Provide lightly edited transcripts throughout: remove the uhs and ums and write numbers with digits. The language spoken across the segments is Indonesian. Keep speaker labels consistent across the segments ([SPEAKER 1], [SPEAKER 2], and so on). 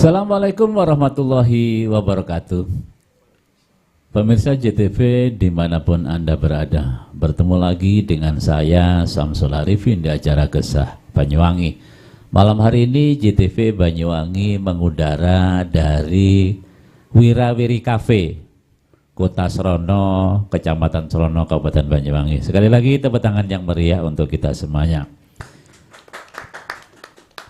[SPEAKER 1] Assalamualaikum warahmatullahi wabarakatuh. Pemirsa JTV dimanapun Anda berada, bertemu lagi dengan saya Samsul Arifin di acara Gesah Banyuwangi. Malam hari ini JTV Banyuwangi mengudara dari Wirawiri Cafe, Kota Serono, Kecamatan Serono, Kabupaten Banyuwangi. Sekali lagi tepuk tangan yang meriah untuk kita semuanya.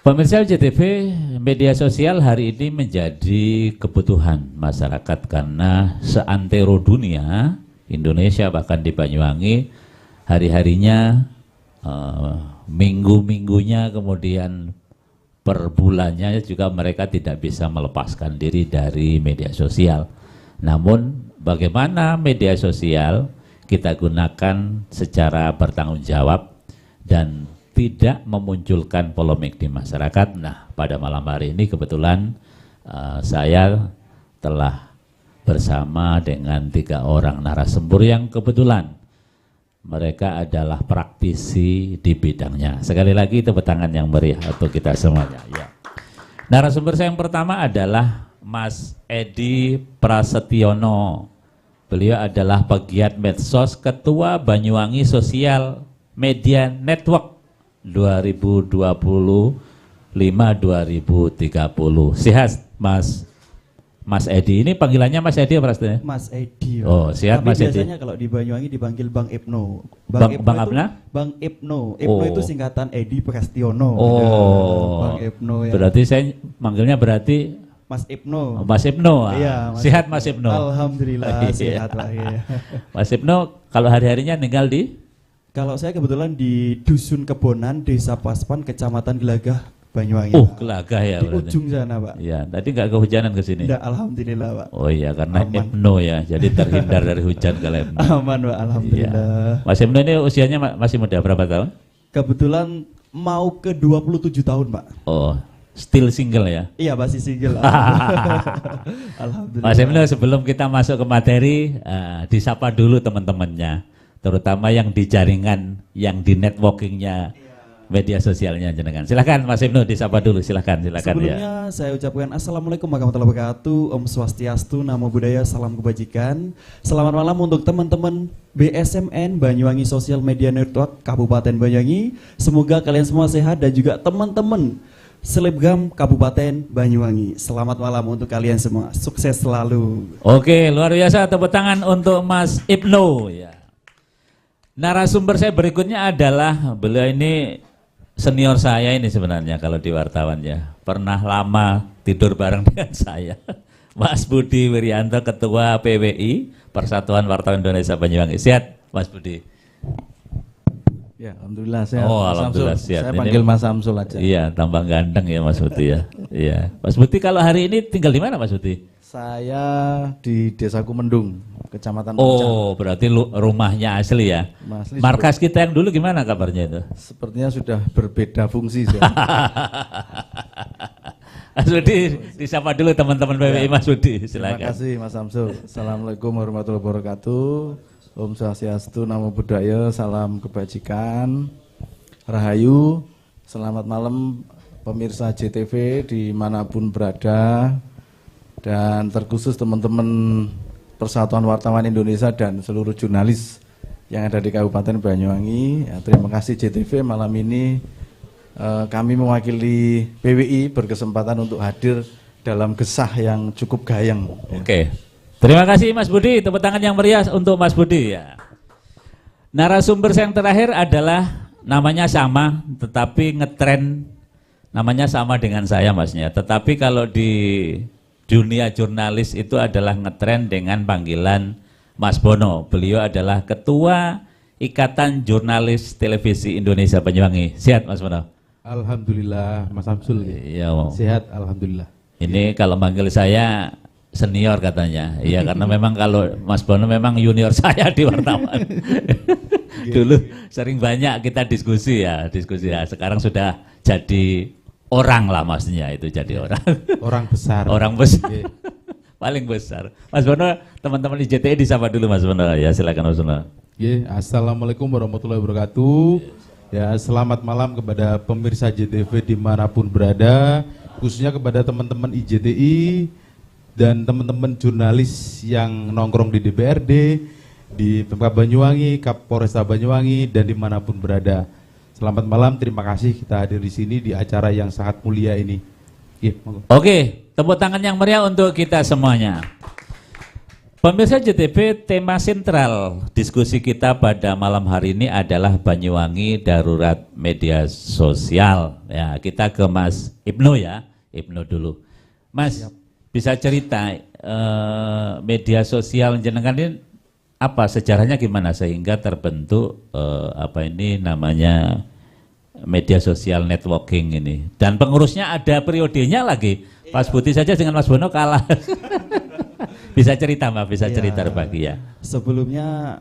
[SPEAKER 1] Pemirsa JTV, media sosial hari ini menjadi kebutuhan masyarakat karena seantero dunia, Indonesia bahkan di Banyuwangi, hari-harinya, minggu-minggunya, kemudian per bulannya juga mereka tidak bisa melepaskan diri dari media sosial. Namun bagaimana media sosial kita gunakan secara bertanggung jawab dan tidak memunculkan polemik di masyarakat. Nah, pada malam hari ini kebetulan saya telah bersama dengan 3 orang narasumber yang kebetulan mereka adalah praktisi di bidangnya. Sekali lagi tepuk tangan yang meriah untuk kita semuanya. Ya. Narasumber saya yang pertama adalah Mas Edi Prasetyono. Beliau adalah pegiat medsos, Ketua Banyuwangi Sosial Media Network 2025-2030. Sehat Mas Edi. Ini panggilannya Mas Edi apa rasanya?
[SPEAKER 2] Mas Edi.
[SPEAKER 1] Oh, sehat Mas Edi.
[SPEAKER 2] Biasanya kalau di Banyuwangi dipanggil Bang Ibnu.
[SPEAKER 1] Bang Abna?
[SPEAKER 2] Bang Ibnu. Ibnu itu singkatan Edi Prasetyono.
[SPEAKER 1] Oh.
[SPEAKER 2] Bang Ibnu ya.
[SPEAKER 1] Berarti saya manggilnya berarti
[SPEAKER 2] Mas Ibnu.
[SPEAKER 1] Mas Ibnu.
[SPEAKER 2] Iya,
[SPEAKER 1] sehat Mas Ibnu.
[SPEAKER 2] Alhamdulillah sehat lah ya.
[SPEAKER 1] Mas Ibnu kalau hari-harinya tinggal di?
[SPEAKER 2] Kalau saya kebetulan di Dusun Kebonan, Desa Paspan, Kecamatan Gelagah, Banyuwangi.
[SPEAKER 1] Oh, Gelagah ya
[SPEAKER 2] di
[SPEAKER 1] berarti.
[SPEAKER 2] ujung sana, Pak.
[SPEAKER 1] Iya, tadi nggak kehujanan ke sini.
[SPEAKER 2] Enggak, alhamdulillah, Pak.
[SPEAKER 1] Oh iya, karena
[SPEAKER 2] Aman.
[SPEAKER 1] Ibnu ya, jadi terhindar dari hujan kalau Ibnu.
[SPEAKER 2] Aman, Pak, alhamdulillah.
[SPEAKER 1] Iya. Mas Ibnu ini usianya masih muda, berapa tahun?
[SPEAKER 2] Kebetulan mau ke 27 tahun, Pak.
[SPEAKER 1] Oh, still single ya?
[SPEAKER 2] Iya, masih single. Alhamdulillah.
[SPEAKER 1] Mas Ibnu, sebelum kita masuk ke materi, disapa dulu teman-temannya, terutama yang di jaringan, yang di networkingnya, media sosialnya jenengan. Silakan Mas Ibnu disapa dulu, silakan
[SPEAKER 2] Sebelumnya
[SPEAKER 1] ya.
[SPEAKER 2] saya ucapkan Assalamualaikum warahmatullahi wabarakatuh, Om Swastiastu, Namo Buddhaya, Salam Kebajikan. Selamat malam untuk teman-teman BSMN Banyuwangi Social Media Network Kabupaten Banyuwangi. Semoga kalian semua sehat dan juga teman-teman Selebgram Kabupaten Banyuwangi. Selamat malam untuk kalian semua, sukses selalu.
[SPEAKER 1] Oke, luar biasa, tepuk tangan untuk Mas Ibnu ya. Narasumber saya berikutnya adalah, beliau ini senior saya ini sebenarnya kalau di wartawan ya. Pernah lama tidur bareng dengan saya. Mas Budi Wiryanto, Ketua PWI, Persatuan Wartawan Indonesia Banyuwangi. Sehat Mas Budi?
[SPEAKER 3] Ya, alhamdulillah sehat.
[SPEAKER 1] Oh, alhamdulillah sehat.
[SPEAKER 3] Saya panggil Mas Samsul aja.
[SPEAKER 1] Iya, tambah ganteng ya Mas Budi ya. Iya. Mas Budi kalau hari ini tinggal di mana Mas Budi?
[SPEAKER 3] Saya di Desa Kumendung, Kecamatan
[SPEAKER 1] Oh, berarti rumahnya asli ya.
[SPEAKER 3] Asli
[SPEAKER 1] Markas kita yang dulu gimana kabarnya itu?
[SPEAKER 3] Sepertinya sudah berbeda fungsi.
[SPEAKER 1] Mas Budi, disapa dulu teman-teman PWI Mas Budi, silakan.
[SPEAKER 3] Terima kasih Mas Samsul. Assalamualaikum warahmatullahi wabarakatuh. Om Swastiastu, Namo Buddhaya, Salam Kebajikan, Rahayu. Selamat malam pemirsa JTV dimanapun berada. Dan terkhusus teman-teman Persatuan Wartawan Indonesia dan seluruh jurnalis yang ada di Kabupaten Banyuwangi. Ya, terima kasih JTV, malam ini kami mewakili PWI berkesempatan untuk hadir dalam gesah yang cukup gayeng.
[SPEAKER 1] Oke, terima kasih Mas Budi, tepuk tangan yang meriah untuk Mas Budi ya. Narasumber yang terakhir adalah namanya sama, tetapi ngetren namanya sama dengan saya Masnya. Tetapi kalau di dunia jurnalis itu adalah ngetren dengan panggilan Mas Bono. Beliau adalah Ketua Ikatan Jurnalis Televisi Indonesia Banyuwangi. Sehat Mas Bono?
[SPEAKER 4] Alhamdulillah Mas Samsul.
[SPEAKER 1] Iya,
[SPEAKER 4] sehat alhamdulillah.
[SPEAKER 1] Ini kalau manggil saya senior katanya. Iya, karena memang kalau Mas Bono memang junior saya di wartawan. Dulu sering banyak kita diskusi ya. Sekarang sudah jadi orang lah maksudnya, itu jadi orang.
[SPEAKER 4] Orang besar.
[SPEAKER 1] Orang besar. Paling besar. Mas Bono, teman-teman di JTI disapa dulu Mas Bono. Ya, silakan Mas Bono.
[SPEAKER 4] Assalamualaikum warahmatullahi wabarakatuh. Ya, selamat malam kepada pemirsa JTV dimanapun berada. khususnya kepada teman-teman IJTI dan teman-teman jurnalis yang nongkrong di DPRD, di Pemkab Banyuwangi, Kapolresta Banyuwangi, dan dimanapun berada. Selamat malam, terima kasih kita hadir di sini di acara yang sangat mulia ini. Iya, monggo.
[SPEAKER 1] Oke, tepuk tangan yang meriah untuk kita semuanya. Pemirsa JTV, tema sentral diskusi kita pada malam hari ini adalah Banyuwangi Darurat Media Sosial. Ya, kita ke Mas Ibnu ya, Ibnu dulu. Mas, bisa cerita media sosial jenengan ini apa sejarahnya gimana sehingga terbentuk apa ini namanya media sosial networking ini? Dan pengurusnya ada periodenya lagi. Pas Putih saja dengan Mas Bono kalah. Bisa cerita Mbak, bisa cerita berbagi ya.
[SPEAKER 2] Sebelumnya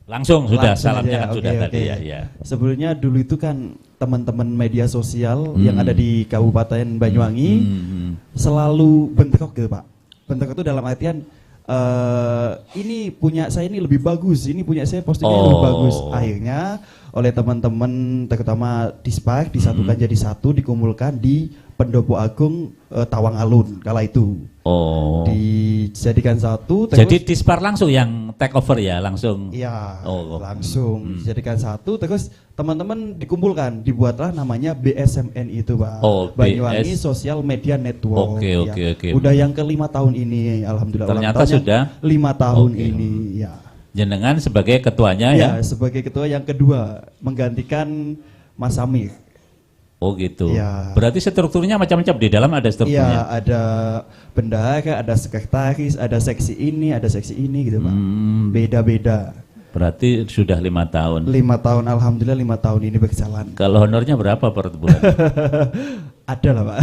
[SPEAKER 1] langsung sudah
[SPEAKER 2] langsung
[SPEAKER 1] salamnya
[SPEAKER 2] aja,
[SPEAKER 1] kan sudah
[SPEAKER 2] oke.
[SPEAKER 1] tadi ya.
[SPEAKER 2] Sebelumnya dulu itu kan teman-teman media sosial yang ada di Kabupaten Banyuwangi selalu bentrok gitu Pak. Bentrok itu dalam artian ini punya saya ini lebih bagus, ini punya saya postingnya lebih bagus. Akhirnya oleh teman-teman terutama Dispak disatukan jadi satu, dikumpulkan di Pendopo Agung Tawang Alun kala itu. Dijadikan satu. Terus,
[SPEAKER 1] jadi Dispar langsung yang take over ya langsung.
[SPEAKER 2] Iya, langsung dijadikan satu. Terus teman-teman dikumpulkan, dibuatlah namanya BSMN itu Pak. Banyuwangi Social Media Network.
[SPEAKER 1] Oke.
[SPEAKER 2] Udah yang ke-5 tahun ini, alhamdulillah.
[SPEAKER 1] Ternyata sudah
[SPEAKER 2] 5 tahun ini, ya.
[SPEAKER 1] Jenengan sebagai ketuanya ya?
[SPEAKER 2] Ya, sebagai ketua yang kedua menggantikan Mas Amir.
[SPEAKER 1] Oh gitu.
[SPEAKER 2] Ya.
[SPEAKER 1] Berarti strukturnya macam-macam, di dalam ada strukturnya.
[SPEAKER 2] Iya, ada bendahara, ada sekretaris, ada seksi ini gitu Pak. Beda-beda.
[SPEAKER 1] Berarti sudah 5 tahun.
[SPEAKER 2] 5 tahun, alhamdulillah 5 tahun ini berjalan.
[SPEAKER 1] Kalau honornya berapa per bulan?
[SPEAKER 2] Ada lah Pak.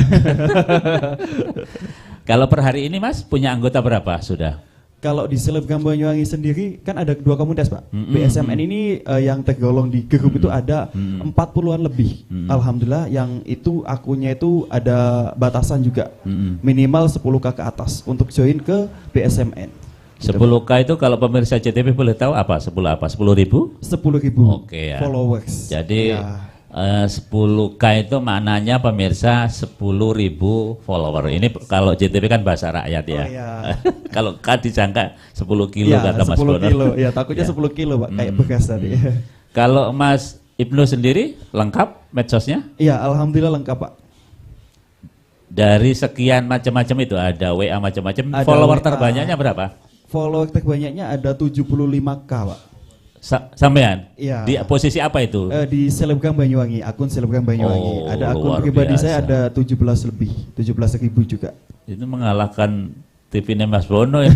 [SPEAKER 1] Kalau per hari ini Mas punya anggota berapa sudah?
[SPEAKER 2] Kalau di Selebgram Banyuwangi sendiri kan ada 2 komunitas Pak. BSMN ini yang tergolong di grup itu ada 40-an lebih. Alhamdulillah yang itu akunnya itu ada batasan juga. Minimal 10K ke atas untuk join ke BSMN.
[SPEAKER 1] 10K itu kalau pemirsa JTV boleh tahu apa? 10 apa? 10.000?
[SPEAKER 2] 10.000
[SPEAKER 1] Oke ya.
[SPEAKER 2] followers.
[SPEAKER 1] Jadi
[SPEAKER 2] Ya.
[SPEAKER 1] 10K itu maknanya pemirsa 10.000 follower. Ini kalau JTV kan bahasa rakyat ya.
[SPEAKER 2] iya.
[SPEAKER 1] Kalau K disangka 10 kilo
[SPEAKER 2] Ya,
[SPEAKER 1] kata Mas
[SPEAKER 2] 10
[SPEAKER 1] Bono.
[SPEAKER 2] kilo. Ya, takutnya 10 kilo Pak, kayak bekas tadi.
[SPEAKER 1] Kalau Mas Ibnu sendiri lengkap medsosnya?
[SPEAKER 2] Iya, alhamdulillah lengkap Pak.
[SPEAKER 1] Dari sekian macam-macam itu ada WA macam-macam.
[SPEAKER 2] Ada
[SPEAKER 1] Follower
[SPEAKER 2] WA.
[SPEAKER 1] terbanyaknya berapa?
[SPEAKER 2] Follower terbanyaknya ada 75K Pak.
[SPEAKER 1] Sampean?
[SPEAKER 2] Iya.
[SPEAKER 1] Di posisi apa itu?
[SPEAKER 2] Di Selebgram Banyuwangi, akun Selebgram Banyuwangi. Ada akun
[SPEAKER 1] luar
[SPEAKER 2] pribadi
[SPEAKER 1] biasa.
[SPEAKER 2] saya ada 17 lebih, 17.000 juga.
[SPEAKER 1] Itu mengalahkan TV-nya Mas Bono ya.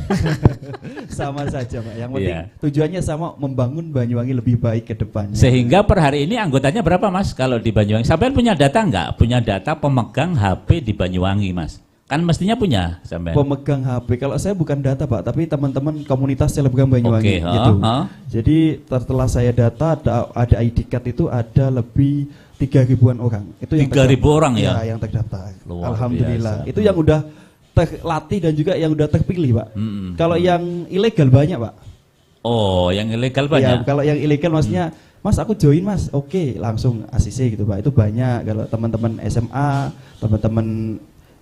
[SPEAKER 2] Sama saja Pak. Yang penting
[SPEAKER 1] Iya.
[SPEAKER 2] tujuannya sama, membangun Banyuwangi lebih baik ke depannya.
[SPEAKER 1] Sehingga per hari ini anggotanya berapa Mas kalau di Banyuwangi? Sampean punya data nggak? Punya data pemegang HP di Banyuwangi Mas? Kan mestinya punya sampean.
[SPEAKER 2] Pemegang HP, kalau saya bukan data Pak, tapi teman-teman komunitas Selebgram
[SPEAKER 1] Oke,
[SPEAKER 2] Banyuwangi gitu. Jadi setelah saya data ada ID card itu ada lebih 3.000-an orang. Itu yang
[SPEAKER 1] 3.000 orang ya?
[SPEAKER 2] Yang terdaftar.
[SPEAKER 1] Luar
[SPEAKER 2] Alhamdulillah.
[SPEAKER 1] biasa.
[SPEAKER 2] Itu yang udah terlatih dan juga yang udah terpilih Pak. Kalau yang ilegal banyak Pak.
[SPEAKER 1] Oh, yang ilegal
[SPEAKER 2] Ya,
[SPEAKER 1] banyak.
[SPEAKER 2] kalau yang ilegal maksudnya, Mas aku join Mas, oke langsung ACC gitu Pak. Itu banyak. Kalau teman-teman SMA, teman-teman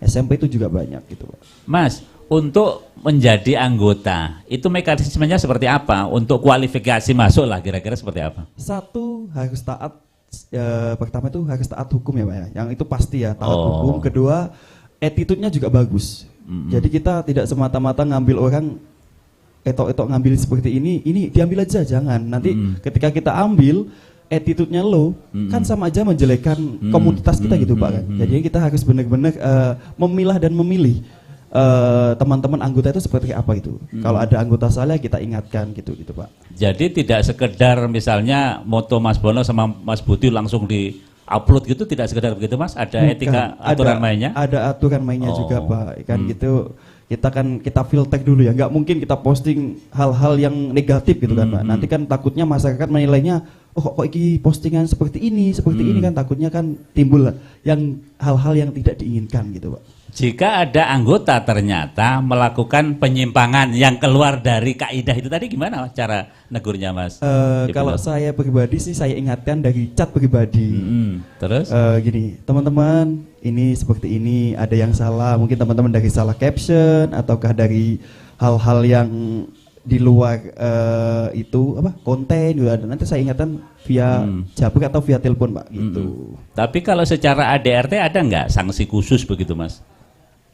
[SPEAKER 2] SMP itu juga banyak gitu Pak.
[SPEAKER 1] Mas, untuk menjadi anggota itu mekanismenya seperti apa? Untuk kualifikasi masuk lah kira-kira seperti apa?
[SPEAKER 2] Satu, harus taat. Pertama itu harus taat hukum ya Pak ya. Yang itu pasti ya, taat
[SPEAKER 1] Oh.
[SPEAKER 2] hukum. Kedua, attitude-nya juga bagus. Jadi kita tidak semata-mata ngambil orang etok-etok ngambil seperti ini diambil aja, jangan. Nanti ketika kita ambil attitude-nya low, kan sama aja menjelekkan komunitas kita gitu Pak kan. Jadi kita harus benar-benar memilah dan memilih teman-teman anggota itu seperti apa itu. Kalau ada anggota salah kita ingatkan gitu Pak.
[SPEAKER 1] Jadi tidak sekedar misalnya moto Mas Bono sama Mas Budi langsung di upload gitu, tidak sekedar begitu Mas? Ada
[SPEAKER 2] Bukan.
[SPEAKER 1] etika aturan mainnya?
[SPEAKER 2] Ada aturan mainnya juga Pak. Kan gitu kita filter dulu ya. Nggak mungkin kita posting hal-hal yang negatif gitu kan Pak. Nanti kan takutnya masyarakat menilainya, oh kok iki postingan seperti ini kan takutnya kan timbul yang hal-hal yang tidak diinginkan gitu Pak.
[SPEAKER 1] Jika ada anggota ternyata melakukan penyimpangan yang keluar dari kaidah itu tadi, gimana cara negurnya, Mas?
[SPEAKER 2] Kalau saya pribadi sih saya ingatkan dari chat pribadi.
[SPEAKER 1] Terus?
[SPEAKER 2] Gini, teman-teman, ini seperti ini, ada yang salah, mungkin teman-teman dari salah caption ataukah dari hal-hal yang di luar itu apa konten gitu. Nanti saya ingatkan via jabrik atau via telepon, Pak, gitu.
[SPEAKER 1] Tapi kalau secara ADRT ada nggak sanksi khusus begitu, Mas?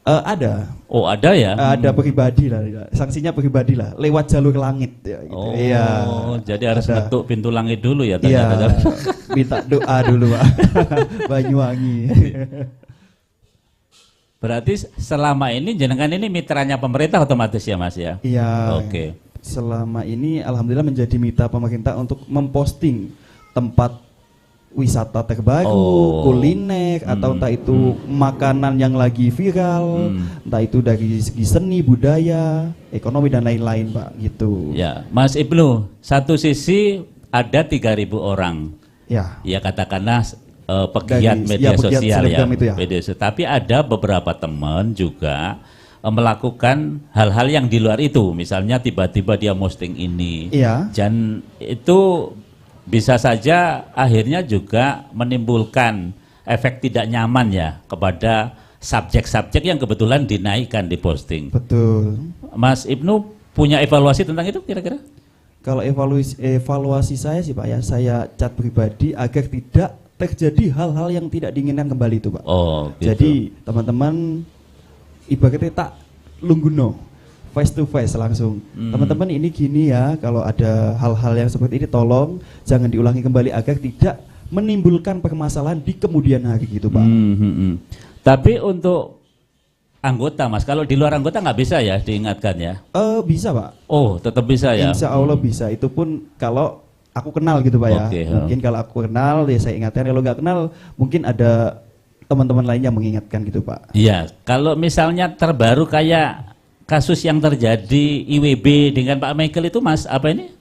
[SPEAKER 2] Ada.
[SPEAKER 1] Oh, ada ya?
[SPEAKER 2] Ada pribadi lah, sanksinya pribadi lah, lewat jalur langit ya, gitu.
[SPEAKER 1] Oh,
[SPEAKER 2] Iya.
[SPEAKER 1] jadi harus ngetuk pintu langit dulu ya
[SPEAKER 2] Iya,
[SPEAKER 1] ternyata.
[SPEAKER 2] minta doa dulu, Pak. Banyuwangi.
[SPEAKER 1] Berarti selama ini jenengan ini mitranya pemerintah otomatis ya, Mas ya?
[SPEAKER 2] Iya.
[SPEAKER 1] Oke.
[SPEAKER 2] Selama ini alhamdulillah menjadi mitra pemerintah untuk memposting tempat wisata terbaru, kuliner, atau entah itu makanan yang lagi viral, entah itu dari segi seni, budaya, ekonomi dan lain-lain, Pak, gitu.
[SPEAKER 1] Ya, Mas Ibnu, satu sisi ada 3.000 orang.
[SPEAKER 2] Ya.
[SPEAKER 1] Ya katakanlah pegiat
[SPEAKER 2] Dari-
[SPEAKER 1] media
[SPEAKER 2] pegiat
[SPEAKER 1] sosial ya,
[SPEAKER 2] selebgram itu ya.
[SPEAKER 1] media sosial. Tapi ada beberapa teman juga melakukan hal-hal yang di luar itu. Misalnya tiba-tiba dia posting ini.
[SPEAKER 2] Iya.
[SPEAKER 1] Dan itu bisa saja akhirnya juga menimbulkan efek tidak nyaman ya kepada subjek-subjek yang kebetulan dinaikkan di posting.
[SPEAKER 2] Betul.
[SPEAKER 1] Mas Ibnu punya evaluasi tentang itu kira-kira?
[SPEAKER 2] Kalau evaluasi saya sih, Pak, ya, saya chat pribadi agar tidak terjadi hal-hal yang tidak diinginkan kembali itu, Pak.
[SPEAKER 1] Oh, gitu.
[SPEAKER 2] Jadi teman-teman ibaratnya tak lungguno, face to face langsung. Teman-teman ini gini ya, kalau ada hal-hal yang seperti ini tolong jangan diulangi kembali agar tidak menimbulkan permasalahan di kemudian hari gitu, Pak.
[SPEAKER 1] Tapi untuk anggota, Mas, kalau di luar anggota nggak bisa ya diingatkan ya?
[SPEAKER 2] Bisa, Pak.
[SPEAKER 1] Oh, tetap bisa ya?
[SPEAKER 2] Insya Allah bisa. Itu pun kalau aku kenal gitu, Pak, ya.
[SPEAKER 1] Oke,
[SPEAKER 2] Mungkin kalau aku kenal ya saya ingatkan. Kalau nggak kenal mungkin ada teman-teman lain yang mengingatkan gitu, Pak.
[SPEAKER 1] Iya, kalau misalnya terbaru kayak kasus yang terjadi IWB dengan Pak Michael itu, Mas, apa ini?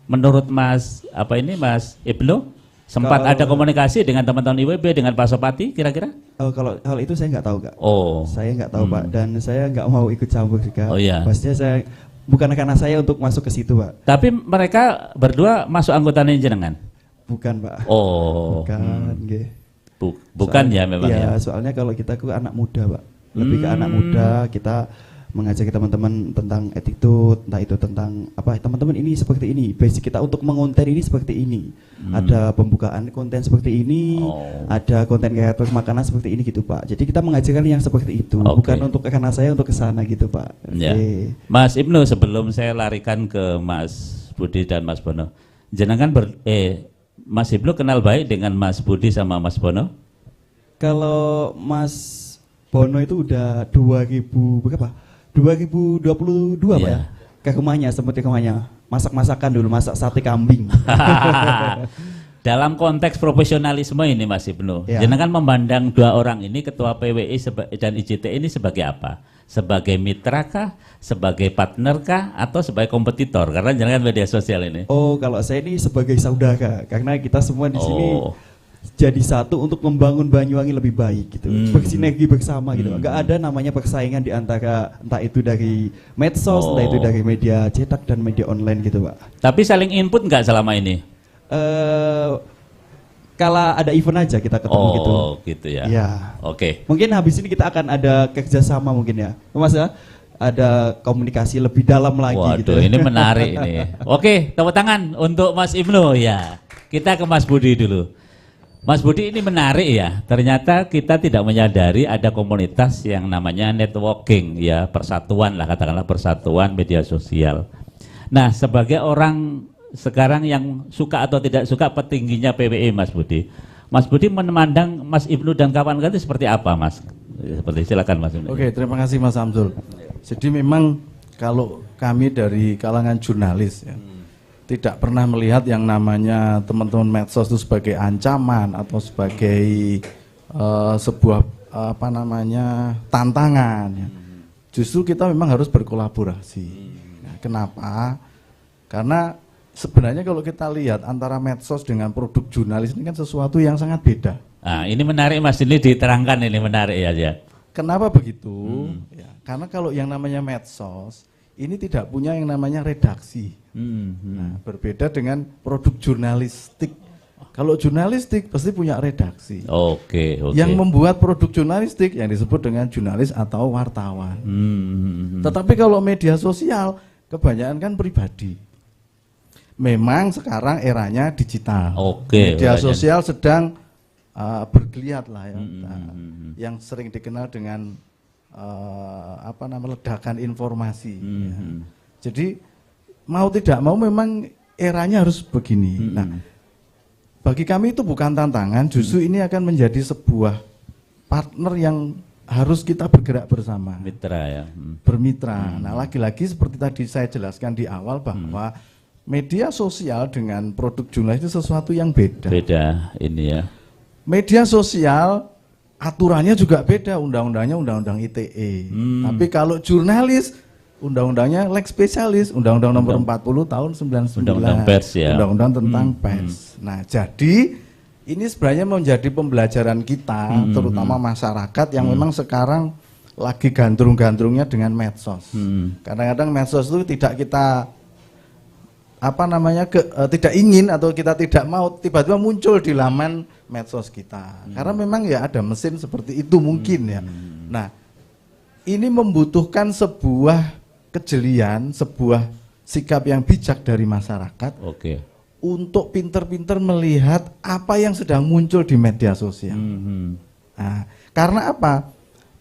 [SPEAKER 1] Menurut Mas, apa ini, Mas Ibnu? Sempat ada komunikasi dengan teman-teman IWB, dengan Pak Sopati kira-kira?
[SPEAKER 2] Kalau hal itu saya nggak tahu, Kak.
[SPEAKER 1] Oh.
[SPEAKER 2] Saya nggak tahu, Pak, dan saya nggak mau ikut campur juga.
[SPEAKER 1] Oh, iya.
[SPEAKER 2] Pastinya saya bukan karena saya untuk masuk ke situ, Pak.
[SPEAKER 1] Tapi mereka berdua masuk anggota jenengan?
[SPEAKER 2] Bukan, Pak.
[SPEAKER 1] Oh.
[SPEAKER 2] Bukan, nggih.
[SPEAKER 1] Bukan ya memang ya.
[SPEAKER 2] Soalnya kalau kita ke anak muda, Pak. Lebih ke anak muda, kita mengajak teman-teman tentang attitude, entah itu tentang apa, teman-teman ini seperti ini, basic kita untuk mengonten ini seperti ini. Ada pembukaan konten seperti ini, ada konten kreator makanan seperti ini gitu, Pak. Jadi kita mengajarkan yang seperti itu, bukan untuk karena saya untuk ke sana gitu, Pak.
[SPEAKER 1] Ya. Mas Ibnu, sebelum saya larikan ke Mas Budi dan Mas Bono, jenengan Mas Ibnu kenal baik dengan Mas Budi sama Mas Bono?
[SPEAKER 2] Kalau Mas Bono itu udah 2000 berapa? 2022, Pak, ya. Ke rumahnya, sempat ke rumahnya. Masak-masakan dulu, masak sate kambing.
[SPEAKER 1] Dalam konteks profesionalisme ini, Mas Ibnu, jenengan memandang dua orang ini, Ketua PWI dan IJTE ini sebagai apa? Sebagai mitra kah? Sebagai partner kah? Atau sebagai kompetitor? Karena jenengan media sosial ini.
[SPEAKER 2] Oh, kalau saya ini sebagai saudara, karena kita semua di sini jadi satu untuk membangun Banyuwangi lebih baik gitu, bersinergi bersama gitu. Enggak ada namanya persaingan di antara entah itu dari medsos, entah itu dari media cetak dan media online gitu, Pak.
[SPEAKER 1] Tapi saling input nggak selama ini?
[SPEAKER 2] Kalau ada event aja kita ketemu gitu.
[SPEAKER 1] Oh, gitu ya.
[SPEAKER 2] Iya.
[SPEAKER 1] Oke.
[SPEAKER 2] Mungkin habis ini kita akan ada kerjasama mungkin ya, Mas ya. Ada komunikasi lebih dalam lagi.
[SPEAKER 1] Waduh,
[SPEAKER 2] gitu.
[SPEAKER 1] ini menarik ini. Oke, tepuk tangan untuk Mas Ibnu ya. Kita ke Mas Budi dulu. Mas Budi, ini menarik ya. Ternyata kita tidak menyadari ada komunitas yang namanya networking ya, persatuan lah, katakanlah persatuan media sosial. Nah, sebagai orang sekarang yang suka atau tidak suka petingginya PWI, Mas Budi memandang Mas Ibnu dan kawan-kawan itu seperti apa, Mas? Seperti silakan, Mas Ibnu.
[SPEAKER 3] Oke, terima kasih Mas Amzul. Jadi memang kalau kami dari kalangan jurnalis ya, tidak pernah melihat yang namanya teman-teman medsos itu sebagai ancaman atau sebagai sebuah apa namanya tantangan. Ya. Justru kita memang harus berkolaborasi. Nah, kenapa? Karena sebenarnya kalau kita lihat antara medsos dengan produk jurnalis ini kan sesuatu yang sangat beda.
[SPEAKER 1] Nah, ini menarik, Mas, ini diterangkan, ini menarik ya.
[SPEAKER 3] Kenapa begitu? Ya, karena kalau yang namanya medsos ini tidak punya yang namanya redaksi. Nah, berbeda dengan produk jurnalistik. Kalau jurnalistik pasti punya redaksi.
[SPEAKER 1] Oke.
[SPEAKER 3] Yang membuat produk jurnalistik yang disebut dengan jurnalis atau wartawan. Tetapi kalau media sosial kebanyakan kan pribadi. Memang sekarang eranya digital. Media sosial sedang bergeliat lah ya. Yang sering dikenal dengan ledakan informasi. Ya. Jadi mau tidak mau memang eranya harus begini. Nah, bagi kami itu bukan tantangan, justru ini akan menjadi sebuah partner yang harus kita bergerak bersama.
[SPEAKER 1] Mitra ya.
[SPEAKER 3] Bermitra. Nah, lagi-lagi seperti tadi saya jelaskan di awal bahwa media sosial dengan produk jurnalistik itu sesuatu yang beda.
[SPEAKER 1] Beda ini ya.
[SPEAKER 3] Media sosial aturannya juga beda, undang-undangnya undang-undang ITE. Tapi kalau jurnalis undang-undangnya lex spesialis, undang-undang nomor 40 tahun 99.
[SPEAKER 1] Undang-undang pers ya.
[SPEAKER 3] Undang-undang tentang pers. Nah, jadi ini sebenarnya menjadi pembelajaran kita, terutama masyarakat yang memang sekarang lagi gandrung-gandrungnya dengan medsos. Kadang-kadang medsos itu tidak kita tidak ingin atau kita tidak mau tiba-tiba muncul di laman medsos kita. Karena memang ya ada mesin seperti itu mungkin ya. Nah, ini membutuhkan sebuah kejelian, sebuah sikap yang bijak dari masyarakat. Untuk pinter-pinter melihat apa yang sedang muncul di media sosial. Nah, karena apa?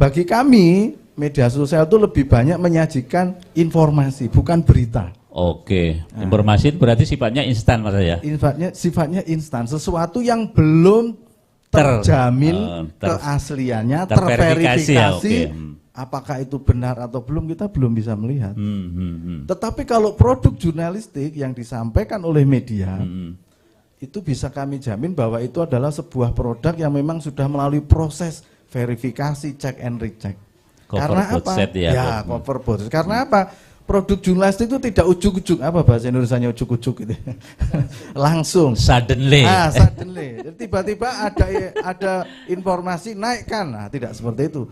[SPEAKER 3] Bagi kami media sosial itu lebih banyak menyajikan informasi, bukan berita.
[SPEAKER 1] Informasi berarti sifatnya instan Mas ya?
[SPEAKER 3] Sifatnya instan, sesuatu yang belum terjamin keasliannya, terverifikasi, apakah itu benar atau belum kita belum bisa melihat. Tetapi kalau produk jurnalistik yang disampaikan oleh media, itu bisa kami jamin bahwa itu adalah sebuah produk yang memang sudah melalui proses verifikasi, check and recheck. Karena apa? Ya, cover board. Karena apa? Produk jurnalistik itu tidak ujuk-ujuk, apa bahasa Indonesianya ujuk-ujuk gitu. Langsung.
[SPEAKER 1] Suddenly.
[SPEAKER 3] Suddenly. Tiba-tiba ada informasi naikkan. Nah, tidak seperti itu.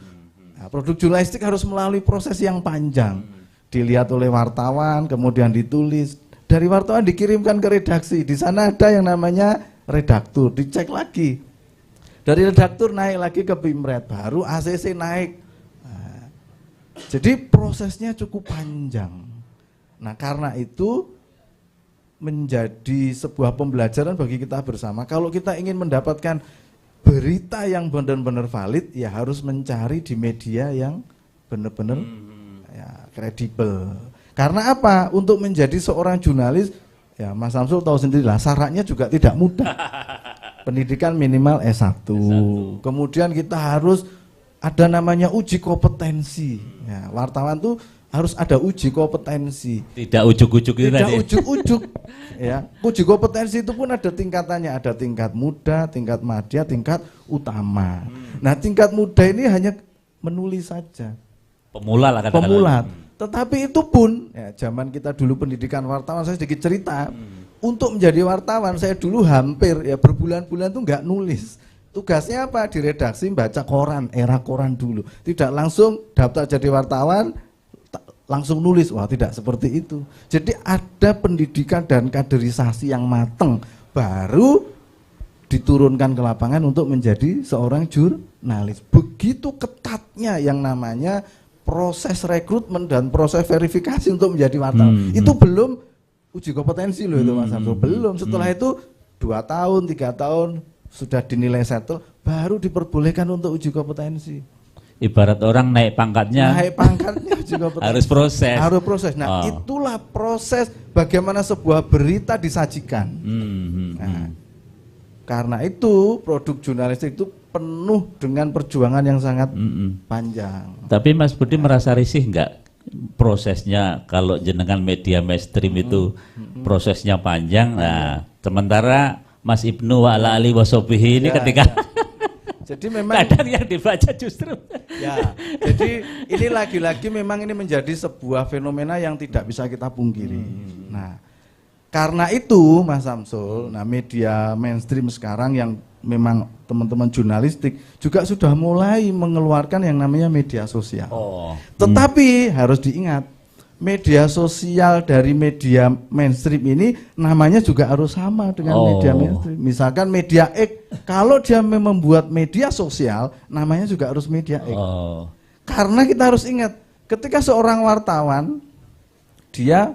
[SPEAKER 3] Nah, produk jurnalistik harus melalui proses yang panjang. Dilihat oleh wartawan, kemudian ditulis. Dari wartawan dikirimkan ke redaksi. Di sana ada yang namanya redaktur, dicek lagi. Dari redaktur naik lagi ke Pimret, baru ACC naik. Jadi prosesnya cukup panjang. Nah, karena itu menjadi sebuah pembelajaran bagi kita bersama. Kalau kita ingin mendapatkan berita yang benar-benar valid, ya harus mencari di media yang benar-benar ya, kredibel. Karena apa? Untuk menjadi seorang jurnalis, ya Mas Samsul tahu sendirilah, syaratnya juga tidak mudah. Pendidikan minimal S1. Kemudian kita harus ada namanya uji kompetensi. Ya, wartawan tuh harus ada uji kompetensi.
[SPEAKER 1] Tidak ujuk-ujuk itu tadi.
[SPEAKER 3] Tidak ujuk-ujuk. Ya, uji kompetensi itu pun ada tingkatannya. Ada tingkat muda, tingkat madya, tingkat utama. Nah, tingkat muda ini hanya menulis saja.
[SPEAKER 1] Pemula lah katakanlah.
[SPEAKER 3] Pemula. Tetapi itu pun, ya, zaman kita dulu pendidikan wartawan, saya sedikit cerita. Untuk menjadi wartawan, saya dulu hampir ya berbulan-bulan tuh nggak nulis. Tugasnya apa? Di redaksi baca koran, era koran dulu. Tidak langsung daftar jadi wartawan, langsung nulis. Wah, tidak seperti itu. Jadi ada pendidikan dan kaderisasi yang matang, baru diturunkan ke lapangan untuk menjadi seorang jurnalis. Begitu ketatnya yang namanya proses rekrutmen dan proses verifikasi untuk menjadi wartawan. Itu belum uji kompetensi loh itu Mas Samsul. Belum. Setelah itu 2 tahun, 3 tahun, sudah dinilai settle, baru diperbolehkan untuk uji kompetensi.
[SPEAKER 1] Ibarat orang naik pangkatnya
[SPEAKER 3] uji kompetensi.
[SPEAKER 1] Harus proses.
[SPEAKER 3] Harus proses. Nah, itulah proses bagaimana sebuah berita disajikan. Nah, karena itu produk jurnalistik itu penuh dengan perjuangan yang sangat panjang.
[SPEAKER 1] Tapi Mas Budi merasa risih enggak prosesnya kalau jenengan media mainstream itu prosesnya panjang? Nah, sementara Mas Ibnu wa ala ali wasobihi ini ketika
[SPEAKER 3] jadi memang
[SPEAKER 1] kadang yang dibaca justru
[SPEAKER 3] ya, jadi ini lagi-lagi memang ini menjadi sebuah fenomena yang tidak bisa kita pungkiri. Nah, karena itu Mas Samsul, nah media mainstream sekarang yang memang teman-teman jurnalistik juga sudah mulai mengeluarkan yang namanya media sosial. Tetapi harus diingat, media sosial dari media mainstream ini namanya juga harus sama dengan media mainstream. Misalkan media X, kalau dia membuat media sosial, namanya juga harus media X. Karena kita harus ingat, ketika seorang wartawan, dia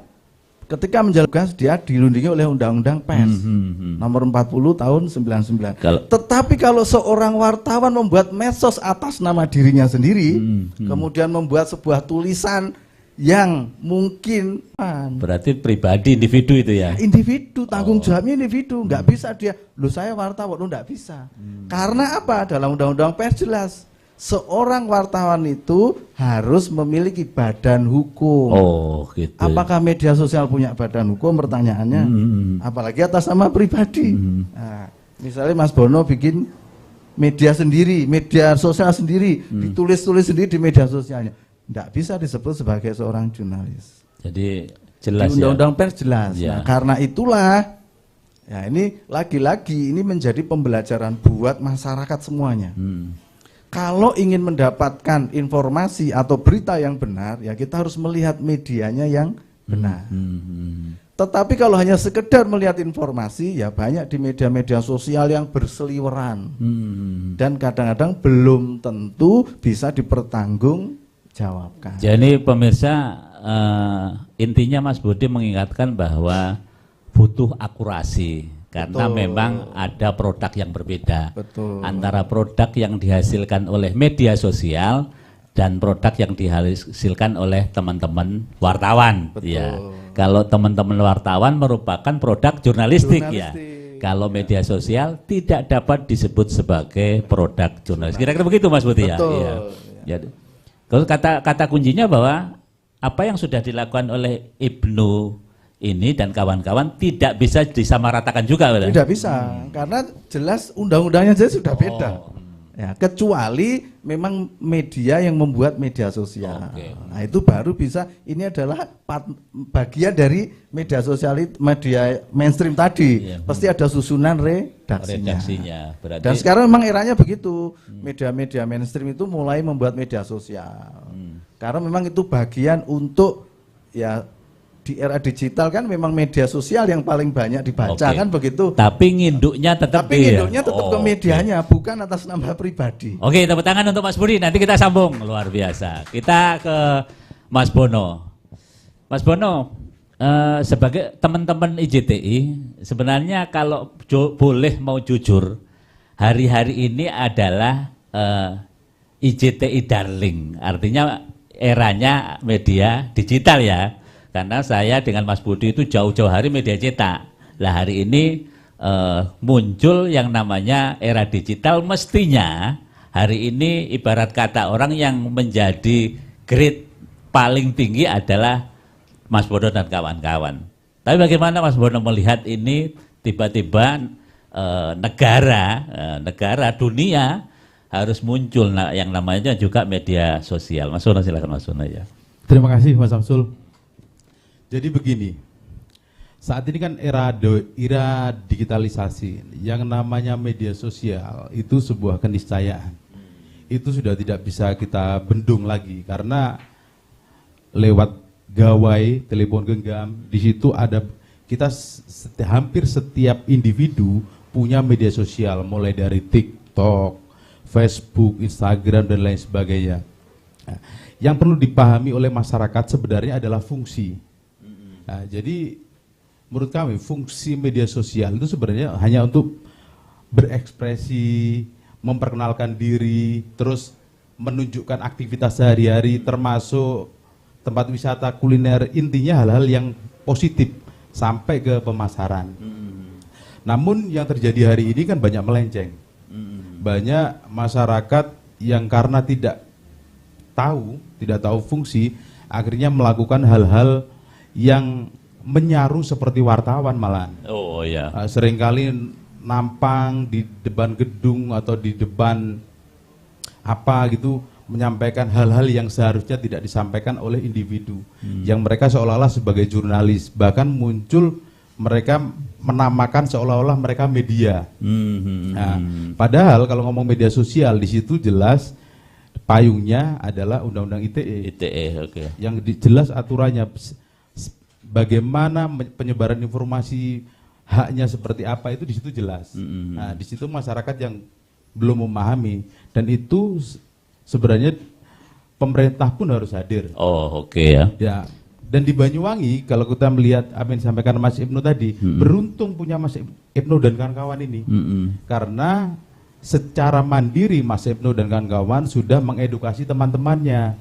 [SPEAKER 3] ketika menjalankan dia dilindungi oleh Undang-Undang Pers nomor 40 tahun 99. Tetapi kalau seorang wartawan membuat medsos atas nama dirinya sendiri, kemudian membuat sebuah tulisan yang mungkin
[SPEAKER 1] berarti pribadi, individu itu ya?
[SPEAKER 3] Individu, tanggung jawabnya individu, nggak bisa dia, lu saya wartawan, lu nggak bisa. Karena apa? Dalam Undang-Undang Pers jelas, seorang wartawan itu harus memiliki badan hukum.
[SPEAKER 1] Gitu.
[SPEAKER 3] Apakah media sosial punya badan hukum? Pertanyaannya. Apalagi atas nama pribadi. Nah, misalnya Mas Bono bikin media sendiri, media sosial sendiri, ditulis-tulis sendiri di media sosialnya, tidak bisa disebut sebagai seorang jurnalis.
[SPEAKER 1] Jadi jelas
[SPEAKER 3] di Undang-Undang Pers jelas.
[SPEAKER 1] Ya.
[SPEAKER 3] Nah, karena itulah, ya ini lagi-lagi ini menjadi pembelajaran buat masyarakat semuanya. Kalau ingin mendapatkan informasi atau berita yang benar, ya kita harus melihat medianya yang benar. Tetapi kalau hanya sekedar melihat informasi, ya banyak di media-media sosial yang berseliweran. Dan kadang-kadang belum tentu bisa dipertanggungjawabkan.
[SPEAKER 1] Jadi pemirsa, intinya Mas Budi mengingatkan bahwa butuh akurasi. Karena memang ada produk yang berbeda antara produk yang dihasilkan oleh media sosial dan produk yang dihasilkan oleh teman-teman wartawan. Ya, kalau teman-teman wartawan merupakan produk jurnalistik. Ya. Kalau media sosial tidak dapat disebut sebagai produk jurnalistik. Kira-kira begitu Mas Budi ya. Ya. Kalau kata kuncinya bahwa apa yang sudah dilakukan oleh Ibnu ini dan kawan-kawan tidak bisa disamaratakan juga, betul?
[SPEAKER 3] Tidak bisa, karena jelas undang-undangnya sudah beda. Ya, kecuali memang media yang membuat media sosial. Nah, itu baru bisa. Ini adalah bagian dari media sosial, media mainstream tadi. Pasti ada susunan redaksinya.
[SPEAKER 1] Berarti...
[SPEAKER 3] Dan sekarang memang eranya begitu. Media-media mainstream itu mulai membuat media sosial. Karena memang itu bagian untuk ya. Di era digital kan memang media sosial yang paling banyak dibaca kan begitu.
[SPEAKER 1] Tapi nginduknya tetap
[SPEAKER 3] ke medianya, bukan atas nama pribadi.
[SPEAKER 1] Oke, tepuk tangan untuk Mas Budi. Nanti kita sambung, luar biasa. Kita ke Mas Bono. Mas Bono, sebagai teman-teman IJTI, sebenarnya kalau boleh mau jujur, hari-hari ini adalah IJTI darling. Artinya eranya media digital ya. Karena saya dengan Mas Budi itu jauh-jauh hari media cetak. Lah hari ini muncul yang namanya era digital, mestinya hari ini ibarat kata orang yang menjadi grade paling tinggi adalah Mas Bono dan kawan-kawan. Tapi bagaimana Mas Bono melihat ini tiba-tiba negara dunia harus muncul yang namanya juga media sosial. Mas Bono silakan Mas Bono ya.
[SPEAKER 4] Terima kasih Mas Samsul. Jadi begini, saat ini kan era digitalisasi, yang namanya media sosial itu sebuah keniscayaan. Itu sudah tidak bisa kita bendung lagi, karena lewat gawai, telepon genggam, di situ ada kita hampir setiap individu punya media sosial, mulai dari TikTok, Facebook, Instagram, dan lain sebagainya. Nah, yang perlu dipahami oleh masyarakat sebenarnya adalah fungsi. Nah, jadi menurut kami fungsi media sosial itu sebenarnya hanya untuk berekspresi, memperkenalkan diri, terus menunjukkan aktivitas sehari-hari, termasuk tempat wisata, kuliner, intinya hal-hal yang positif sampai ke pemasaran. Namun yang terjadi hari ini kan banyak melenceng. Banyak masyarakat yang karena tidak tahu fungsi, akhirnya melakukan hal-hal yang menyaru seperti wartawan malahan. Seringkali nampang di depan gedung atau di depan apa gitu, menyampaikan hal-hal yang seharusnya tidak disampaikan oleh individu yang mereka seolah-olah sebagai jurnalis. Bahkan muncul mereka menamakan seolah-olah mereka media.
[SPEAKER 1] Hmm.
[SPEAKER 4] Nah, padahal kalau ngomong media sosial di situ jelas payungnya adalah Undang-Undang ITE.
[SPEAKER 1] ITE, oke.
[SPEAKER 4] Yang jelas aturannya bagaimana penyebaran informasi haknya seperti apa itu di situ jelas. Nah, di situ masyarakat yang belum memahami dan itu sebenarnya pemerintah pun harus hadir.
[SPEAKER 1] Oh, oke ya.
[SPEAKER 4] Ya. Dan di Banyuwangi kalau kita melihat apa yang disampaikan Mas Ibnu tadi, beruntung punya Mas Ibnu dan kawan-kawan ini. Karena secara mandiri Mas Ibnu dan kawan-kawan sudah mengedukasi teman-temannya.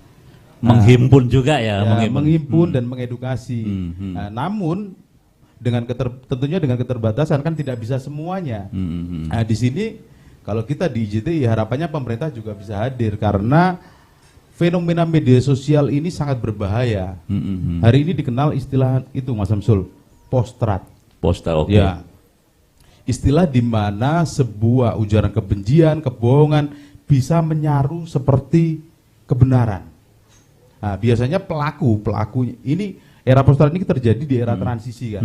[SPEAKER 1] Menghimpun juga ya,
[SPEAKER 4] menghimpun dan mengedukasi. Nah, namun tentunya dengan keterbatasan kan tidak bisa semuanya. Nah, di sini kalau kita di IJTI harapannya pemerintah juga bisa hadir karena fenomena media sosial ini sangat berbahaya. Hari ini dikenal istilah itu Mas Samsul, postrat.
[SPEAKER 1] Posta, oke.
[SPEAKER 4] Ya. Istilah di mana sebuah ujaran kebencian, kebohongan bisa menyaru seperti kebenaran. Nah, biasanya pelaku ini era postrat ini terjadi di era transisi kan.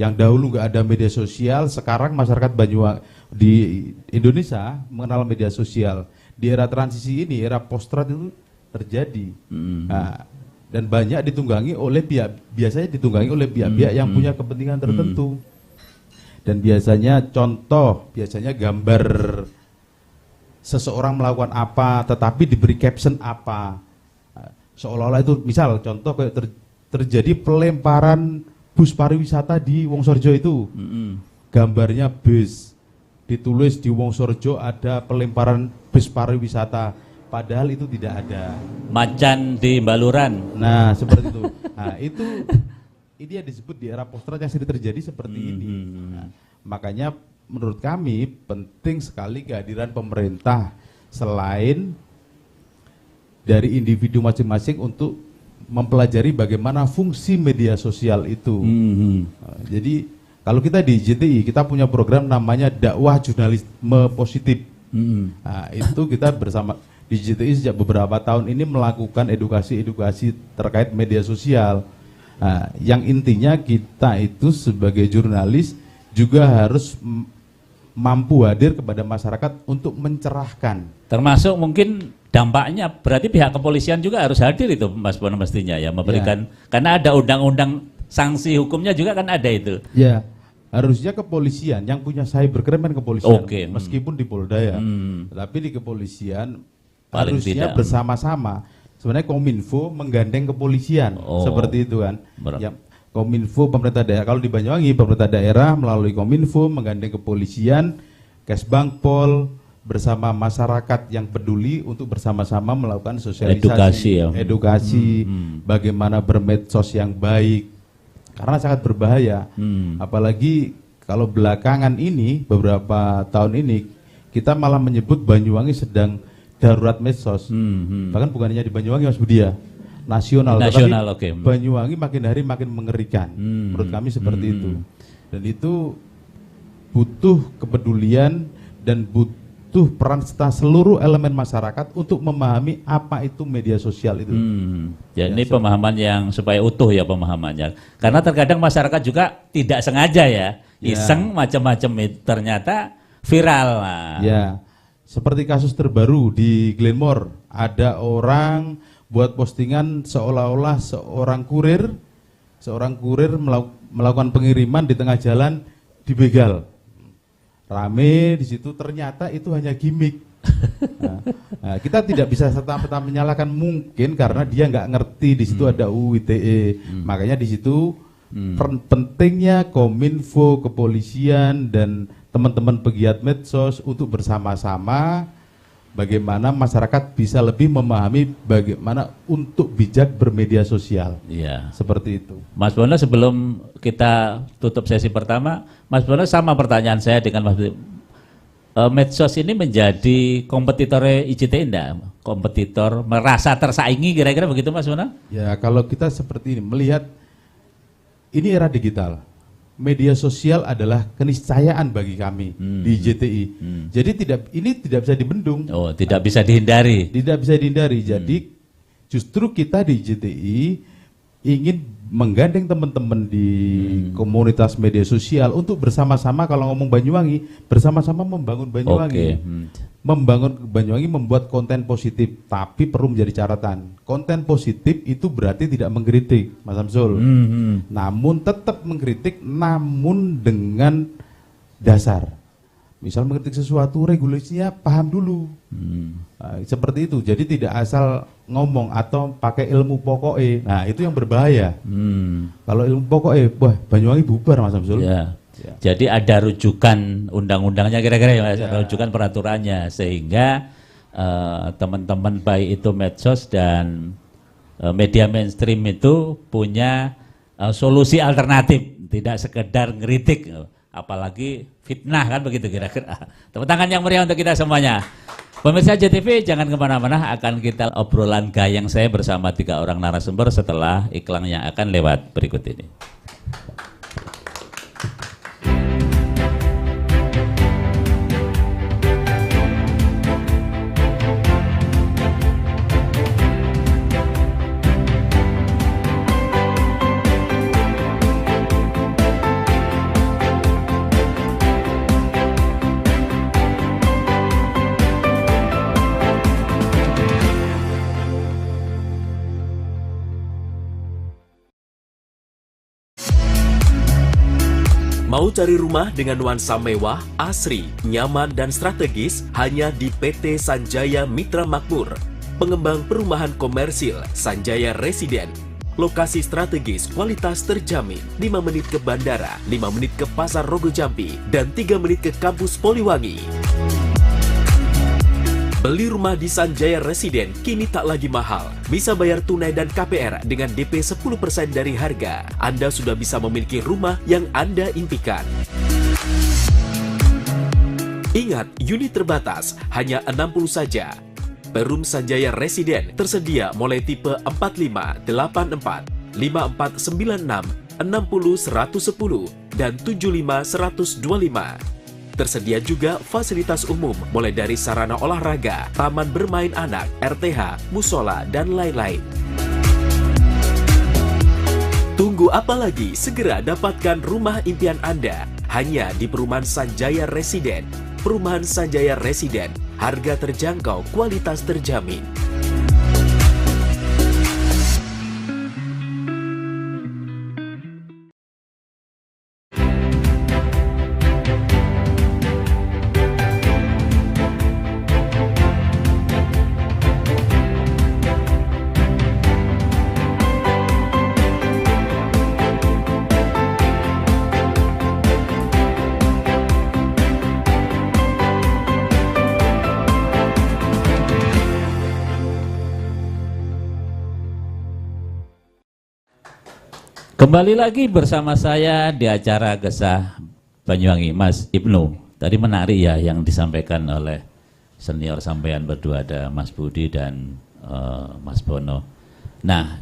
[SPEAKER 4] Yang dahulu nggak ada media sosial, sekarang masyarakat Banyuwangi di Indonesia mengenal media sosial. Di era transisi ini, era postrat itu terjadi. Nah, dan banyak ditunggangi oleh biasanya ditunggangi oleh pihak-pihak yang punya kepentingan tertentu. Dan biasanya biasanya gambar seseorang melakukan apa, tetapi diberi caption apa. Seolah-olah itu, misal contoh kayak terjadi pelemparan bus pariwisata di Wongsorejo itu. Gambarnya bus, ditulis di Wongsorejo ada pelemparan bus pariwisata, padahal itu tidak ada.
[SPEAKER 1] Macan di Baluran.
[SPEAKER 4] Nah, seperti itu. Nah, ini yang disebut di era postrat yang sering terjadi seperti ini. Nah, makanya menurut kami penting sekali kehadiran pemerintah selain dari individu masing-masing untuk mempelajari bagaimana fungsi media sosial itu. Nah, jadi kalau kita di JTI kita punya program namanya dakwah jurnalisme positif. Nah, itu kita bersama di JTI sejak beberapa tahun ini melakukan edukasi terkait media sosial. Nah, yang intinya kita itu sebagai jurnalis juga harus mampu hadir kepada masyarakat untuk mencerahkan.
[SPEAKER 1] Termasuk mungkin dampaknya berarti pihak kepolisian juga harus hadir itu Mas Bono mestinya ya, memberikan karena ada undang-undang sanksi hukumnya juga kan ada itu.
[SPEAKER 4] Ya, harusnya kepolisian yang punya cybercrime kan kepolisian.
[SPEAKER 1] Oke.
[SPEAKER 4] Meskipun di Polda ya. Tapi di kepolisian
[SPEAKER 1] Paling
[SPEAKER 4] harusnya
[SPEAKER 1] tidak.
[SPEAKER 4] bersama-sama. Sebenarnya Kominfo menggandeng kepolisian seperti itu kan. Yang Kominfo pemerintah daerah, kalau di Banyuwangi pemerintah daerah melalui Kominfo menggandeng kepolisian, Kesbangpol bersama masyarakat yang peduli untuk bersama-sama melakukan sosialisasi, edukasi bagaimana bermedsos yang baik karena sangat berbahaya. Apalagi kalau belakangan ini beberapa tahun ini kita malah menyebut Banyuwangi sedang darurat medsos. Bahkan bukan hanya di Banyuwangi Mas Budi ya, nasional,
[SPEAKER 1] Oke.
[SPEAKER 4] Banyuwangi makin hari makin mengerikan. Menurut kami seperti itu. Dan itu butuh kepedulian dan butuh peran serta seluruh elemen masyarakat untuk memahami apa itu media sosial itu.
[SPEAKER 1] Ya, ini pemahaman yang supaya utuh ya pemahamannya. Karena terkadang masyarakat juga tidak sengaja ya, iseng macam-macam ternyata viral.
[SPEAKER 4] Ya. Seperti kasus terbaru di Glenmore, ada orang buat postingan seolah-olah seorang kurir melakukan pengiriman di tengah jalan dibegal. Rame di situ, ternyata itu hanya gimmick. Nah, kita tidak bisa serta-merta menyalahkan mungkin karena dia nggak ngerti di situ ada UU ITE. Makanya di situ pentingnya Kominfo, kepolisian dan teman-teman pegiat medsos untuk bersama-sama bagaimana masyarakat bisa lebih memahami bagaimana untuk bijak bermedia sosial.
[SPEAKER 1] Iya.
[SPEAKER 4] Seperti itu.
[SPEAKER 1] Mas Bono, sebelum kita tutup sesi pertama, Mas Bono sama pertanyaan saya dengan Mas Bono. Medsos ini menjadi kompetitor IJTI enggak? Kompetitor merasa tersaingi kira-kira begitu Mas Bono?
[SPEAKER 4] Ya, kalau kita seperti ini melihat ini era digital. Media sosial adalah keniscayaan bagi kami di JTI. Jadi ini tidak bisa dibendung.
[SPEAKER 1] Oh, tidak bisa dihindari.
[SPEAKER 4] Tidak bisa dihindari. Jadi justru kita di JTI ingin menggandeng teman-teman di komunitas media sosial untuk bersama-sama, kalau ngomong Banyuwangi, bersama-sama membangun Banyuwangi. Membangun Banyuwangi, membuat konten positif, tapi perlu menjadi catatan. Konten positif itu berarti tidak mengkritik, Mas Samsul. Namun tetap mengkritik, namun dengan dasar. Misal mengkritik sesuatu, regulasinya paham dulu. Nah, seperti itu. Jadi tidak asal ngomong atau pakai ilmu pokoknya. Nah, itu yang berbahaya. Kalau ilmu pokoknya, wah, Banyuwangi bubar, Mas Samsul.
[SPEAKER 1] Ya. Jadi ada rujukan undang-undangnya kira-kira ya, Mas, rujukan peraturannya, sehingga teman-teman baik itu medsos dan media mainstream itu punya solusi alternatif, tidak sekedar ngeritik, apalagi fitnah, kan begitu kira-kira. Tepuk tangan yang meriah untuk kita semuanya. Pemirsa JTV, jangan kemana-mana, akan kita obrolan gayeng saya bersama 3 orang narasumber setelah iklan yang akan lewat berikut ini.
[SPEAKER 5] Mau cari rumah dengan nuansa mewah, asri, nyaman, dan strategis hanya di PT Sanjaya Mitra Makmur. Pengembang perumahan komersil Sanjaya Residen. Lokasi strategis, kualitas terjamin. 5 menit ke bandara, 5 menit ke Pasar Rogo Jambi, dan 3 menit ke kampus Poliwangi. Beli rumah di Sanjaya Residen kini tak lagi mahal. Bisa bayar tunai dan KPR dengan DP 10% dari harga. Anda sudah bisa memiliki rumah yang Anda impikan. Ingat, unit terbatas, hanya 60 saja. Perum Sanjaya Residen tersedia mulai tipe 45, 84, 5496, 60 110, dan 75 125. Tersedia juga fasilitas umum mulai dari sarana olahraga, taman bermain anak, RTH, musola, dan lain-lain. Tunggu apa lagi? Segera dapatkan rumah impian Anda hanya di Perumahan Sanjaya Residen. Perumahan Sanjaya Residen, harga terjangkau, kualitas terjamin.
[SPEAKER 1] Kembali lagi bersama saya di acara Gesah Banyuwangi, Mas Ibnu. Tadi menarik ya yang disampaikan oleh senior sampean berdua, ada Mas Budi dan Mas Bono. Nah,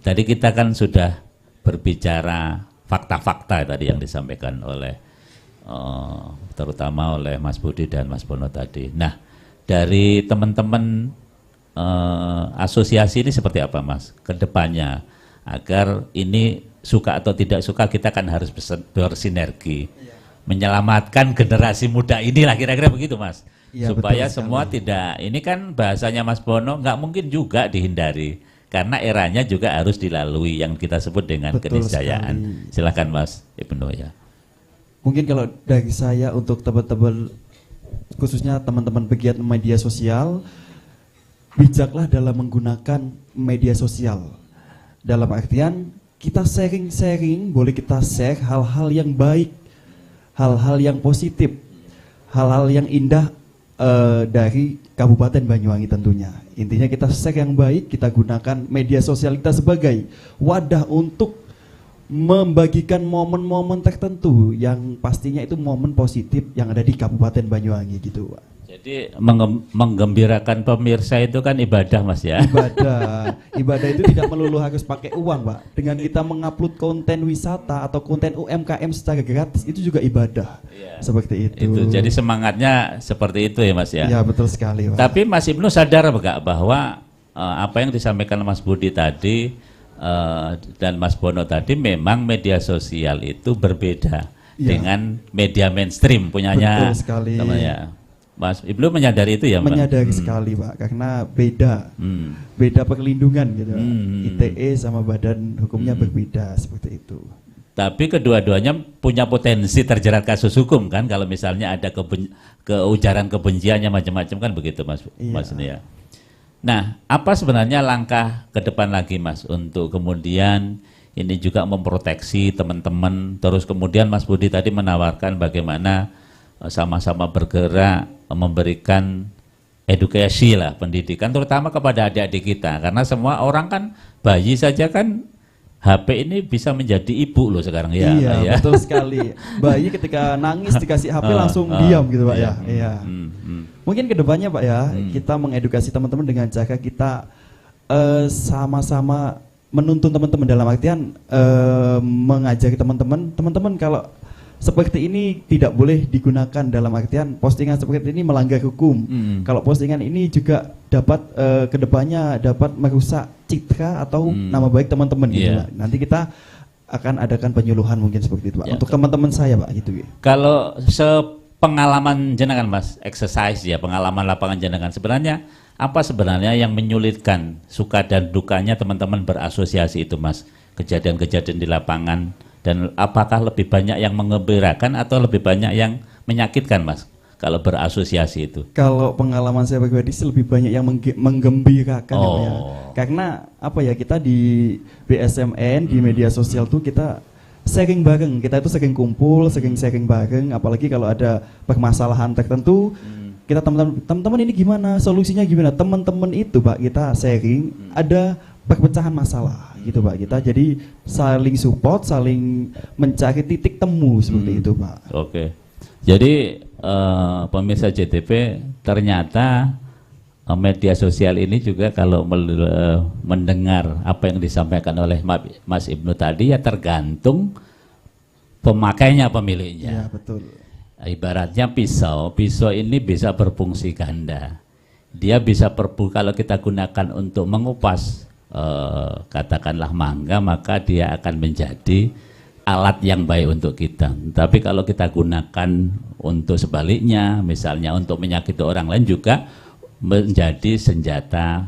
[SPEAKER 1] tadi kita kan sudah berbicara fakta-fakta tadi yang disampaikan oleh terutama oleh Mas Budi dan Mas Bono tadi. Nah, dari teman-teman asosiasi ini seperti apa, Mas, ke depannya agar ini suka atau tidak suka kita kan harus bersinergi menyelamatkan generasi muda inilah, kira-kira begitu, Mas, supaya semua tidak, ini kan bahasanya Mas Bono nggak mungkin juga dihindari karena eranya juga harus dilalui yang kita sebut dengan keniscayaan. Silakan Mas Ibnu ya.
[SPEAKER 2] Mungkin kalau dari saya untuk teman-teman, khususnya teman-teman pegiat media sosial, bijaklah dalam menggunakan media sosial. Dalam artian kita sharing-sharing, boleh kita share hal-hal yang baik, hal-hal yang positif, hal-hal yang indah dari Kabupaten Banyuwangi tentunya. Intinya kita share yang baik, kita gunakan media sosial kita sebagai wadah untuk membagikan momen-momen tertentu yang pastinya itu momen positif yang ada di Kabupaten Banyuwangi gitu, Pak.
[SPEAKER 1] Jadi menggembirakan pemirsa itu kan ibadah, Mas ya.
[SPEAKER 2] Ibadah itu tidak melulu harus pakai uang, Pak. Dengan kita mengupload konten wisata atau konten UMKM secara gratis itu juga ibadah. Seperti itu.
[SPEAKER 1] Jadi semangatnya seperti itu ya, Mas ya.
[SPEAKER 2] Iya, betul sekali, Pak.
[SPEAKER 1] Tapi Mas Ibnu sadar enggak bahwa apa yang disampaikan Mas Budi tadi dan Mas Bono tadi memang media sosial itu berbeda dengan media mainstream punyanya.
[SPEAKER 2] Betul sekali.
[SPEAKER 1] Namanya. Mas Ibnu menyadari itu ya, Mbak?
[SPEAKER 2] Menyadari sekali, Pak, karena beda perlindungan gitu. ITE sama badan hukumnya berbeda seperti itu.
[SPEAKER 1] Tapi kedua-duanya punya potensi terjerat kasus hukum kan, kalau misalnya ada ujaran kebenciannya macam-macam kan begitu, Mas.
[SPEAKER 2] Iya.
[SPEAKER 1] Mas ini ya. Nah, apa sebenarnya langkah ke depan lagi, Mas, untuk kemudian ini juga memproteksi teman-teman, terus kemudian Mas Budi tadi menawarkan bagaimana sama-sama bergerak memberikan edukasi lah, pendidikan terutama kepada adik-adik kita, karena semua orang kan bayi saja kan HP ini bisa menjadi ibu loh sekarang ya.
[SPEAKER 2] Iya,
[SPEAKER 1] ya.
[SPEAKER 2] betul sekali. Bayi ketika nangis dikasih HP langsung diam gitu, Pak ya. Iya. Mungkin kedepannya, Pak ya, kita mengedukasi teman-teman dengan cara kita sama-sama menuntun teman-teman, dalam artian mengajari teman-teman kalau seperti ini tidak boleh digunakan, dalam artian postingan seperti ini melanggar hukum. Kalau postingan ini juga dapat kedepannya dapat merusak citra atau nama baik teman-teman gitu, Pak. Nanti kita akan adakan penyuluhan mungkin seperti itu, Pak. Untuk teman-teman saya, Pak, gitu.
[SPEAKER 1] Kalau sepengalaman jenengan, Mas, exercise ya, pengalaman lapangan jenengan, sebenarnya apa sebenarnya yang menyulitkan suka dan dukanya teman-teman berasosiasi itu, Mas? Kejadian-kejadian di lapangan. Dan apakah lebih banyak yang mengembirakan atau lebih banyak yang menyakitkan, Mas, kalau berasosiasi itu?
[SPEAKER 2] Kalau pengalaman saya pribadi sih lebih banyak yang menggembirakan, ya. Karena apa ya, kita di BSMN di media sosial tuh kita sharing bareng, kita itu sering kumpul, sering sharing bareng, apalagi kalau ada permasalahan tertentu, kita teman-teman ini gimana, solusinya gimana, teman-teman itu, Pak, kita sharing, ada perpecahan masalah gitu, Pak, kita jadi saling support, saling mencari titik temu seperti itu, Pak.
[SPEAKER 1] Oke. Jadi pemirsa JTP, ternyata media sosial ini juga kalau mendengar apa yang disampaikan oleh Mas Ibnu tadi ya tergantung pemakainya, pemiliknya.
[SPEAKER 2] Ya, betul.
[SPEAKER 1] Ibaratnya pisau ini bisa berfungsi ganda. Dia bisa kalau kita gunakan untuk mengupas katakanlah mangga, maka dia akan menjadi alat yang baik untuk kita. Tapi kalau kita gunakan untuk sebaliknya, misalnya untuk menyakiti orang lain, juga menjadi senjata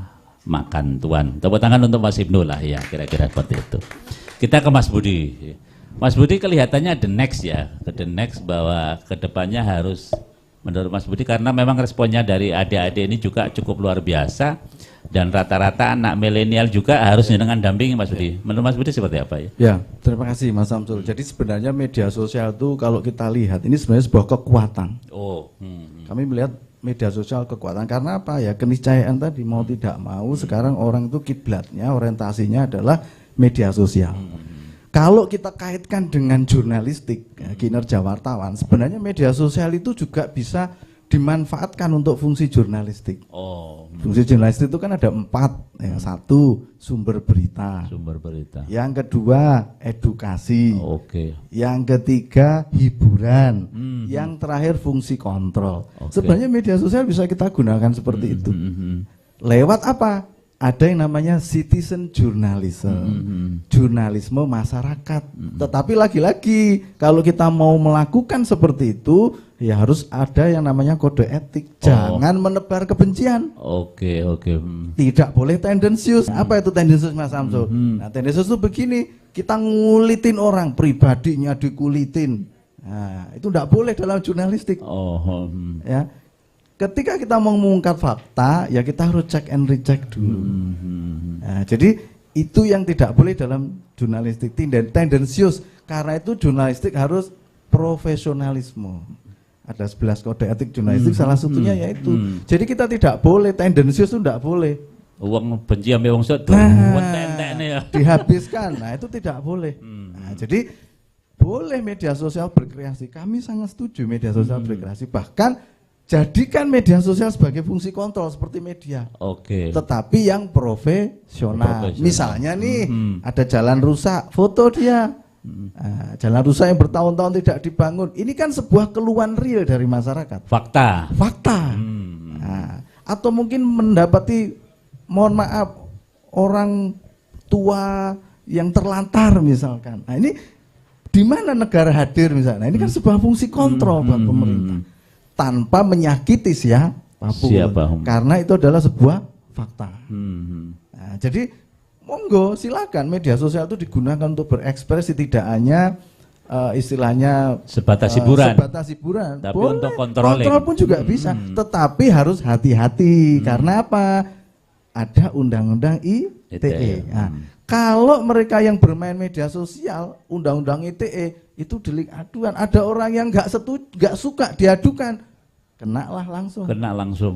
[SPEAKER 1] makan tuan. Tepuk tangan untuk Mas Ibnu lah ya, kira-kira seperti itu. Kita ke Mas Budi. Mas Budi kelihatannya the next ya, the next bahwa kedepannya harus, menurut Mas Budi, karena memang responnya dari adik-adik ini juga cukup luar biasa. Dan rata-rata anak milenial juga harus dengan dampingi, Mas Budi. Menurut Mas Budi seperti apa ya?
[SPEAKER 3] Ya, terima kasih Mas Samsul. Jadi sebenarnya media sosial itu kalau kita lihat ini sebenarnya sebuah kekuatan. Kami melihat media sosial kekuatan karena apa ya? Keniscayaan tadi, mau tidak mau sekarang orang itu kiblatnya, orientasinya adalah media sosial. Kalau kita kaitkan dengan jurnalistik, kinerja wartawan, sebenarnya media sosial itu juga bisa dimanfaatkan untuk fungsi jurnalistik. Fungsi jurnalistik itu kan ada 4. Yang satu, sumber berita. Yang kedua, edukasi. Yang ketiga, hiburan. Yang terakhir, fungsi kontrol. Sebenarnya media sosial bisa kita gunakan seperti itu. Lewat apa? Ada yang namanya citizen journalism, jurnalisme masyarakat. Tetapi lagi-lagi kalau kita mau melakukan seperti itu, ya harus ada yang namanya kode etik. Jangan menebar kebencian. Tidak boleh tendensius. Apa itu tendensius, Mas Samsul? Nah, tendensius itu begini, kita ngulitin orang, pribadinya dikulitin. Nah, itu tidak boleh dalam jurnalistik. Ya. Ketika kita mau mengungkap fakta, ya kita harus check and recheck dulu. Nah, jadi itu yang tidak boleh dalam jurnalistik, tendensius. Karena itu jurnalistik harus profesionalisme. Ada 11 kode etik jurnalistik, salah satunya yaitu. Jadi kita tidak boleh, tendensius itu tidak boleh.
[SPEAKER 1] Uang benci ambil uang sot,
[SPEAKER 3] dihabiskan. Nah, itu tidak boleh. Nah, jadi boleh media sosial berkreasi. Kami sangat setuju media sosial berkreasi. Bahkan jadikan media sosial sebagai fungsi kontrol seperti media. Tetapi yang profesional. Misalnya nih, ada jalan rusak, foto dia. Nah, jalan rusak yang bertahun-tahun tidak dibangun. Ini kan sebuah keluhan real dari masyarakat. Fakta. Nah, atau mungkin mendapati, mohon maaf, orang tua yang terlantar misalkan. Nah ini di mana negara hadir misalnya? Nah, ini kan sebuah fungsi kontrol buat pemerintah tanpa menyakiti siapapun. Karena itu adalah sebuah fakta. Nah, jadi monggo silakan media sosial itu digunakan untuk berekspresi, tidak hanya istilahnya
[SPEAKER 1] sebatas hiburan.
[SPEAKER 3] Tapi
[SPEAKER 1] boleh. Untuk kontrol
[SPEAKER 3] pun juga bisa, tetapi harus hati-hati. Karena apa? Ada undang-undang ITE. Nah, kalau mereka yang bermain media sosial, undang-undang ITE itu delik aduan. Ada orang yang nggak suka diadukan, kena langsung.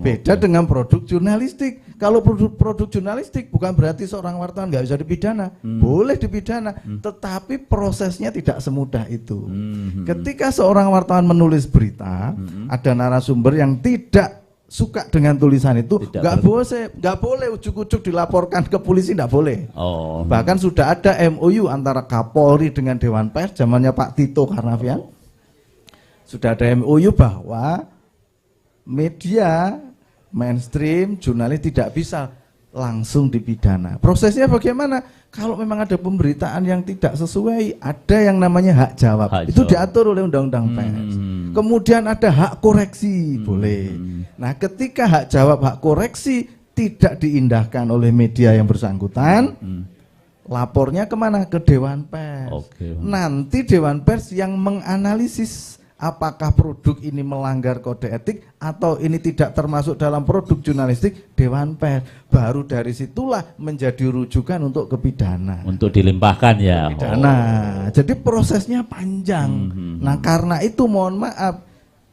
[SPEAKER 3] Beda dengan produk jurnalistik. Kalau produk jurnalistik bukan berarti seorang wartawan nggak bisa dipidana, boleh dipidana, tetapi prosesnya tidak semudah itu. Ketika seorang wartawan menulis berita, ada narasumber yang tidak suka dengan tulisan itu, nggak boleh ujuk-ujuk dilaporkan ke polisi, nggak boleh. Bahkan sudah ada MOU antara Kapolri dengan Dewan Pers zamannya Pak Tito Karnavian. Sudah ada MOU bahwa media mainstream, jurnalis tidak bisa langsung dipidana. Prosesnya bagaimana? Kalau memang ada pemberitaan yang tidak sesuai, ada yang namanya hak jawab. Itu diatur oleh Undang-Undang Pers. Kemudian ada hak koreksi, boleh. Nah, ketika hak jawab, hak koreksi tidak diindahkan oleh media yang bersangkutan, lapornya kemana? Ke Dewan Pers. Nanti Dewan Pers yang menganalisis apakah produk ini melanggar kode etik atau ini tidak termasuk dalam produk jurnalistik, Dewan Pers. Baru dari situlah menjadi rujukan untuk kepidana.
[SPEAKER 1] Untuk dilimpahkan ya.
[SPEAKER 3] Pidana. Jadi prosesnya panjang. Nah, karena itu mohon maaf,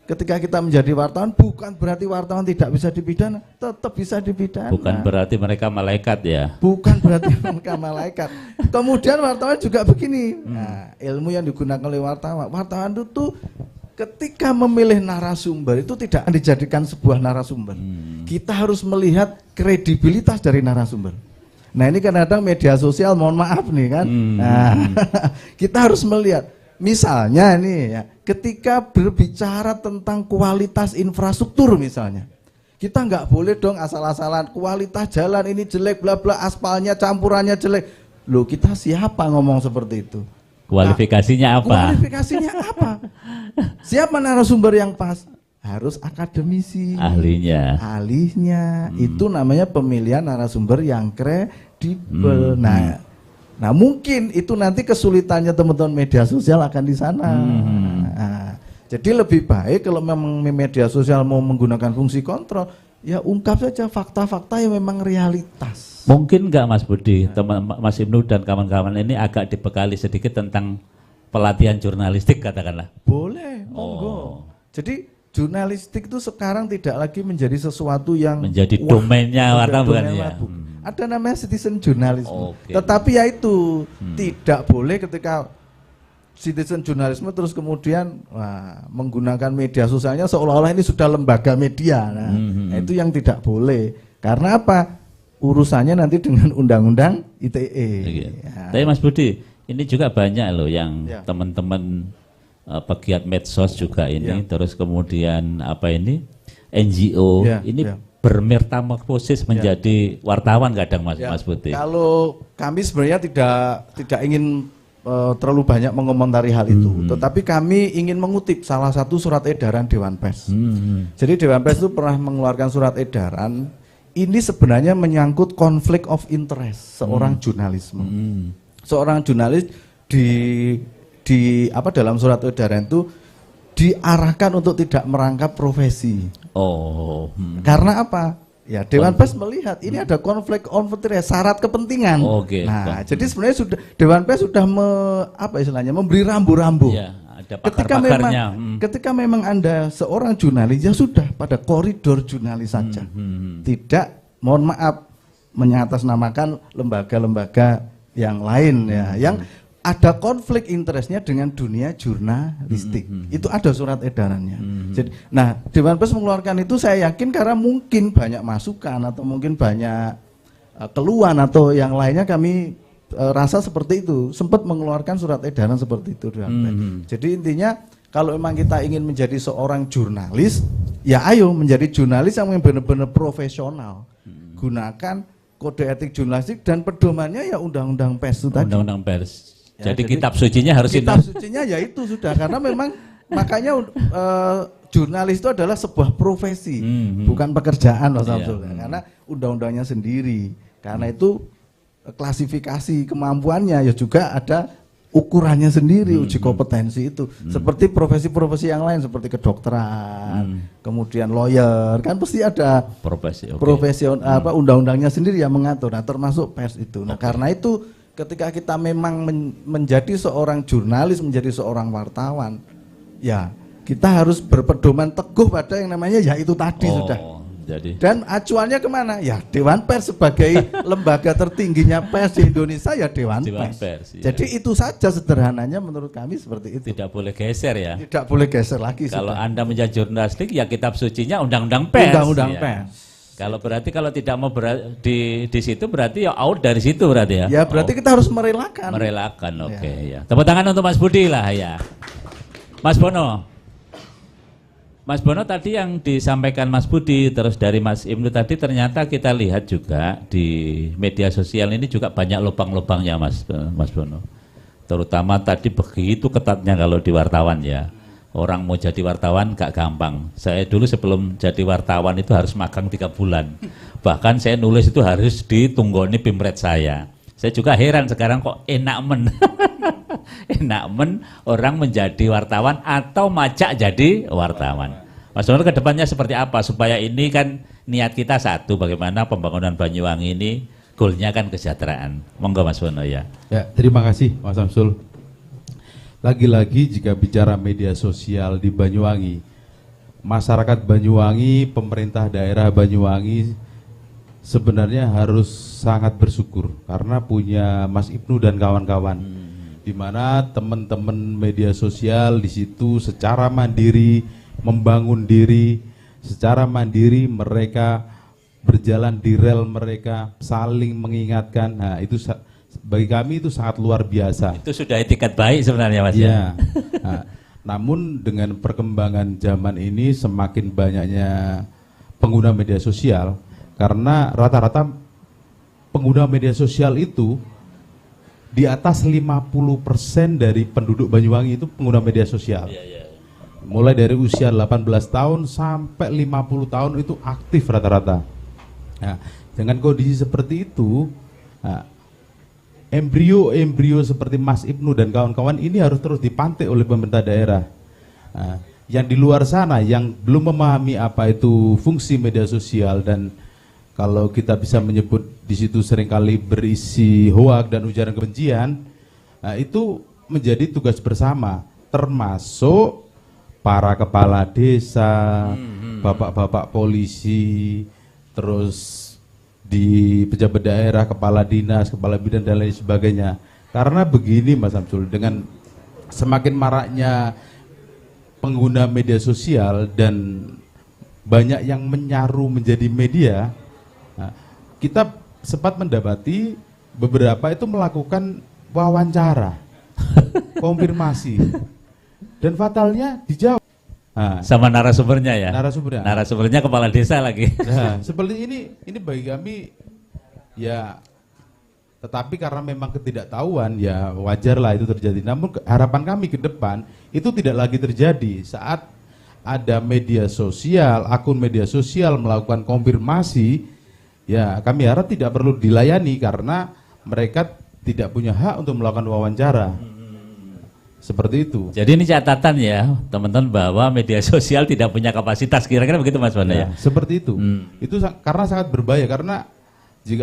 [SPEAKER 3] ketika kita menjadi wartawan bukan berarti wartawan tidak bisa dipidana, tetap bisa dipidana.
[SPEAKER 1] Bukan berarti mereka malaikat ya.
[SPEAKER 3] Bukan berarti mereka malaikat. Kemudian wartawan juga begini. Nah, ilmu yang digunakan oleh wartawan itu ketika memilih narasumber itu tidak dijadikan sebuah narasumber. Kita harus melihat kredibilitas dari narasumber. Nah, ini kadang-kadang media sosial mohon maaf nih kan. Nah, kita harus melihat misalnya nih ya, ketika berbicara tentang kualitas infrastruktur misalnya, kita nggak boleh dong asal-asalan kualitas jalan ini jelek bla bla, aspalnya campurannya jelek. Loh, kita siapa ngomong seperti itu?
[SPEAKER 1] Kualifikasinya apa?
[SPEAKER 3] Kualifikasinya apa? Siapa narasumber yang pas? Harus akademisi. Ahlinya. Itu namanya pemilihan narasumber yang kredibel. Nah, mungkin itu nanti kesulitannya teman-teman media sosial akan di sana. Nah, jadi lebih baik kalau memang media sosial mau menggunakan fungsi kontrol, ya ungkap saja fakta-fakta yang memang realitas.
[SPEAKER 1] Mungkin nggak Mas Budi, teman Mas Ibnu dan kawan-kawan ini agak dibekali sedikit tentang pelatihan jurnalistik katakanlah.
[SPEAKER 3] Boleh, monggo. Jadi jurnalistik itu sekarang tidak lagi menjadi sesuatu yang
[SPEAKER 1] menjadi domainnya wartawan bukan ya.
[SPEAKER 3] Ada namanya citizen journalism. Tetapi ya itu tidak boleh ketika citizen journalism terus kemudian menggunakan media sosialnya seolah-olah ini sudah lembaga media. Nah, itu yang tidak boleh. Karena apa? Urusannya nanti dengan undang-undang ITE.
[SPEAKER 1] Ya. Tapi Mas Budi, ini juga banyak loh yang teman-teman pegiat medsos juga ini, terus kemudian NGO ini bermetamorfosis menjadi wartawan kadang Mas Budi.
[SPEAKER 3] Kalau kami sebenarnya tidak ingin terlalu banyak mengomentari hal itu, tetapi kami ingin mengutip salah satu surat edaran Dewan Pers. Jadi Dewan Pers itu pernah mengeluarkan surat edaran. Ini sebenarnya menyangkut konflik of interest seorang jurnalisme. Seorang jurnalis dalam surat edaran itu diarahkan untuk tidak merangkap profesi. Karena apa? Ya, Dewan Pers melihat ini ada konflik of interest, syarat kepentingan. Nah, jadi sebenarnya Dewan Pers sudah memberi rambu-rambu. Ya, ada ketika memang Anda seorang jurnalis, ya sudah pada koridor jurnalis saja. Tidak, mohon maaf, mengatasnamakan lembaga-lembaga yang lain ya, yang ada konflik interestnya dengan dunia jurnalistik. Itu ada surat edarannya. Jadi, nah, Dewan Pers mengeluarkan itu saya yakin karena mungkin banyak masukan atau mungkin banyak keluhan atau yang lainnya, kami rasa seperti itu, sempat mengeluarkan surat edaran seperti itu. Jadi intinya kalau memang kita ingin menjadi seorang jurnalis, ya ayo menjadi jurnalis yang benar-benar profesional. Gunakan kode etik jurnalistik dan pedomannya ya undang-undang pers itu tadi.
[SPEAKER 1] Undang-undang pers.
[SPEAKER 3] Ya,
[SPEAKER 1] jadi kitab sucinya harus
[SPEAKER 3] kitab sucinya ya itu sudah, karena memang makanya jurnalis itu adalah sebuah profesi, bukan pekerjaan Mas Samsul. Karena undang-undangnya sendiri. Karena itu klasifikasi kemampuannya ya juga ada ukurannya sendiri, uji kompetensi itu. Seperti profesi-profesi yang lain seperti kedokteran, kemudian lawyer, kan pasti ada profesi undang-undangnya sendiri yang mengatur. Nah, termasuk pers itu. Nah, karena itu ketika kita memang menjadi seorang jurnalis, menjadi seorang wartawan, ya kita harus berpedoman teguh pada yang namanya ya itu tadi sudah.
[SPEAKER 1] Jadi.
[SPEAKER 3] Dan acuannya kemana? Ya Dewan Pers sebagai lembaga tertingginya pers di Indonesia ya Dewan Pers. Ya. Jadi itu saja sederhananya menurut kami seperti itu.
[SPEAKER 1] Tidak boleh geser ya.
[SPEAKER 3] Tidak boleh geser lagi.
[SPEAKER 1] Kalau
[SPEAKER 3] sudah.
[SPEAKER 1] Anda menjadi jurnalistik ya kitab sucinya undang-undang pers.
[SPEAKER 3] Undang-undang
[SPEAKER 1] ya.
[SPEAKER 3] pers.
[SPEAKER 1] Kalau berarti kalau tidak mau di situ berarti ya out dari situ berarti ya.
[SPEAKER 3] Ya berarti kita harus merelakan.
[SPEAKER 1] Merelakan, oke ya. Tepuk tangan untuk Mas Budi lah ya. Mas Bono. Mas Bono tadi yang disampaikan Mas Budi terus dari Mas Ibnu tadi ternyata kita lihat juga di media sosial ini juga banyak lubang-lubangnya Mas Bono. Terutama tadi begitu ketatnya kalau di wartawan ya. Orang mau jadi wartawan gak gampang. Saya dulu sebelum jadi wartawan itu harus magang 3 bulan. Bahkan saya nulis itu harus ditunggoni pimret saya. Saya juga heran sekarang kok enak men. Enak men orang menjadi wartawan atau majak jadi wartawan. Mas Bono ke depannya seperti apa supaya ini kan niat kita satu, bagaimana pembangunan Banyuwangi ini goalnya kan kesejahteraan. Monggo Mas Bono ya.
[SPEAKER 4] Ya, terima kasih Mas Samsul. Lagi-lagi jika bicara media sosial di Banyuwangi, masyarakat Banyuwangi, pemerintah daerah Banyuwangi sebenarnya harus sangat bersyukur karena punya Mas Ibnu dan kawan-kawan, di mana teman-teman media sosial di situ secara mandiri membangun diri, secara mandiri mereka berjalan di rel mereka, saling mengingatkan. Nah, itu bagi kami itu sangat luar biasa.
[SPEAKER 1] Itu sudah etikat baik sebenarnya Mas
[SPEAKER 4] ya. Nah, namun dengan perkembangan zaman ini semakin banyaknya pengguna media sosial, karena rata-rata pengguna media sosial itu di atas 50% dari penduduk Banyuwangi itu pengguna media sosial. Mulai dari usia 18 tahun sampai 50 tahun itu aktif rata-rata. Nah, dengan kondisi seperti itu, nah, embrio seperti Mas Ibnu dan kawan-kawan ini harus terus dipantik oleh pemerintah daerah. Nah, yang di luar sana yang belum memahami apa itu fungsi media sosial, dan kalau kita bisa menyebut di situ seringkali berisi hoak dan ujaran kebencian, nah, itu menjadi tugas bersama, termasuk para kepala desa, bapak-bapak polisi, terus di pejabat daerah, kepala dinas, kepala bidang dan lain sebagainya. Karena begini Mas Samsul, dengan semakin maraknya pengguna media sosial dan banyak yang menyaru menjadi media, nah, kita sempat mendapati beberapa itu melakukan wawancara, konfirmasi, dan fatalnya dijawab.
[SPEAKER 1] Nah, sama narasumbernya ya. Narasumbernya kepala desa lagi.
[SPEAKER 4] Nah, seperti ini bagi kami ya, tetapi karena memang ketidaktahuan ya wajarlah itu terjadi. Namun harapan kami ke depan itu tidak lagi terjadi saat ada media sosial, akun media sosial melakukan konfirmasi, ya kami harap tidak perlu dilayani karena mereka tidak punya hak untuk melakukan wawancara. Seperti itu.
[SPEAKER 1] Jadi ini catatan ya teman-teman bahwa media sosial tidak punya kapasitas, kira-kira begitu Mas Bono ya?
[SPEAKER 4] Seperti itu. Itu karena sangat berbahaya, karena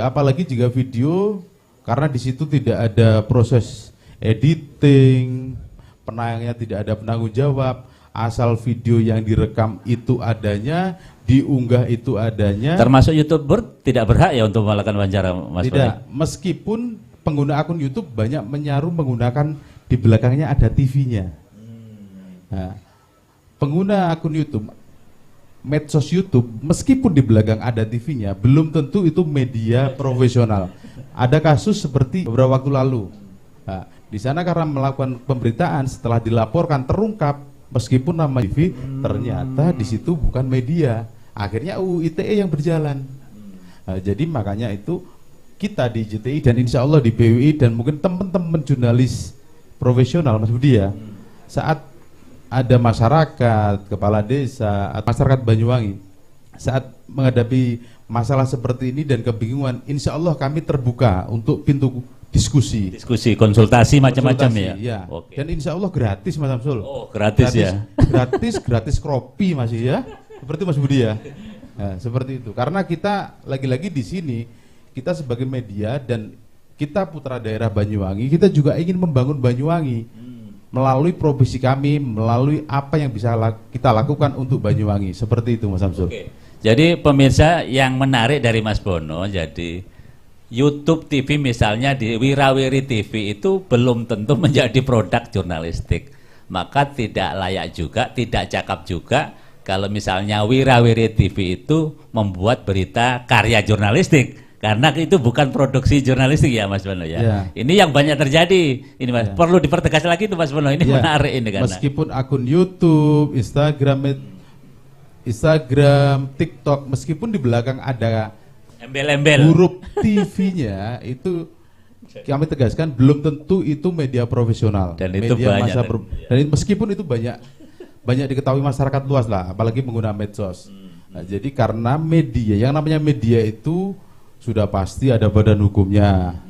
[SPEAKER 4] apalagi jika video, karena di situ tidak ada proses editing, penayangnya tidak ada penanggung jawab, asal video yang direkam itu adanya, diunggah itu adanya.
[SPEAKER 1] Termasuk YouTuber tidak berhak ya untuk melakukan wawancara Mas Bono?
[SPEAKER 4] Tidak, meskipun pengguna akun YouTube banyak menyaru menggunakan di belakangnya ada TV-nya. Nah, pengguna akun YouTube, medsos YouTube, meskipun di belakang ada TV-nya, belum tentu itu media profesional. Ada kasus seperti beberapa waktu lalu. Nah, di sana karena melakukan pemberitaan, setelah dilaporkan terungkap, meskipun nama TV, ternyata di situ bukan media. Akhirnya UU ITE yang berjalan. Nah, jadi makanya itu kita di JTI dan insya Allah di BWI dan mungkin teman-teman jurnalis profesional Mas Budi ya, saat ada masyarakat, kepala desa, atau masyarakat Banyuwangi saat menghadapi masalah seperti ini dan kebingungan, insya Allah kami terbuka untuk pintu diskusi,
[SPEAKER 1] konsultasi macam-macam
[SPEAKER 4] ya. Oke. Dan insya Allah gratis Mas Samsul.
[SPEAKER 1] Oh, gratis ya.
[SPEAKER 4] Gratis kopi masih ya. Seperti Mas Budi ya. Nah, seperti itu. Karena kita lagi-lagi di sini kita sebagai media dan kita putra daerah Banyuwangi, kita juga ingin membangun Banyuwangi melalui profesi kami, melalui apa yang bisa kita lakukan untuk Banyuwangi. Seperti itu Mas Samsul.
[SPEAKER 1] Oke. Jadi pemirsa yang menarik dari Mas Bono, jadi YouTube TV misalnya di Wirawiri TV itu belum tentu menjadi produk jurnalistik. Maka tidak layak juga, tidak cakap juga kalau misalnya Wirawiri TV itu membuat berita karya jurnalistik. Karena itu bukan produksi jurnalistik ya Mas Bono ya. Ya. Ini yang banyak terjadi. Ini Mas, perlu dipertegas lagi itu Mas Bono. Ini menarik ini karena.
[SPEAKER 4] Meskipun akun YouTube, Instagram, TikTok, meskipun di belakang ada
[SPEAKER 1] embel-embel
[SPEAKER 4] huruf TV-nya itu kami tegaskan belum tentu itu media profesional
[SPEAKER 1] dan
[SPEAKER 4] media
[SPEAKER 1] itu banyak
[SPEAKER 4] dan meskipun itu banyak diketahui masyarakat luas lah, apalagi menggunakan medsos. Nah, jadi karena media, yang namanya media itu sudah pasti ada badan hukumnya.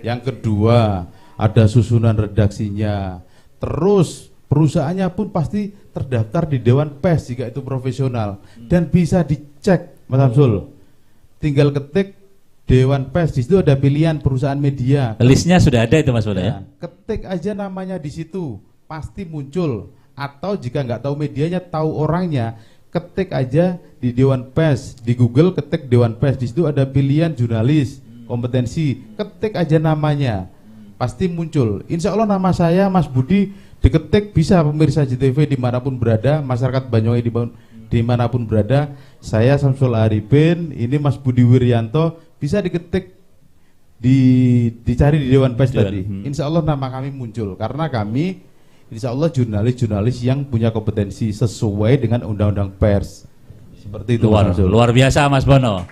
[SPEAKER 4] Yang kedua ada susunan redaksinya, terus perusahaannya pun pasti terdaftar di Dewan Pers jika itu profesional dan bisa dicek Mas Samsul. Tinggal ketik Dewan Pers, di situ ada pilihan perusahaan media.
[SPEAKER 1] Listnya sudah ada itu Mas Bono ya.
[SPEAKER 4] Ketik aja namanya di situ, pasti muncul. Atau jika nggak tahu medianya, tahu orangnya, ketik aja di Dewan Pers, di Google ketik Dewan Pers, di situ ada pilihan jurnalis, kompetensi, ketik aja namanya, pasti muncul. Insya Allah nama saya Mas Budi diketik bisa pemirsa JTV dimanapun berada, masyarakat Banyuwangi dimanapun berada, saya Samsul Arifin, ini Mas Budi Wiryanto, bisa diketik, dicari di Dewan Pers tadi. Insya Allah nama kami muncul, karena kami insya Allah jurnalis yang punya kompetensi sesuai dengan undang-undang pers. Seperti itu.
[SPEAKER 1] Luar biasa Mas Bono.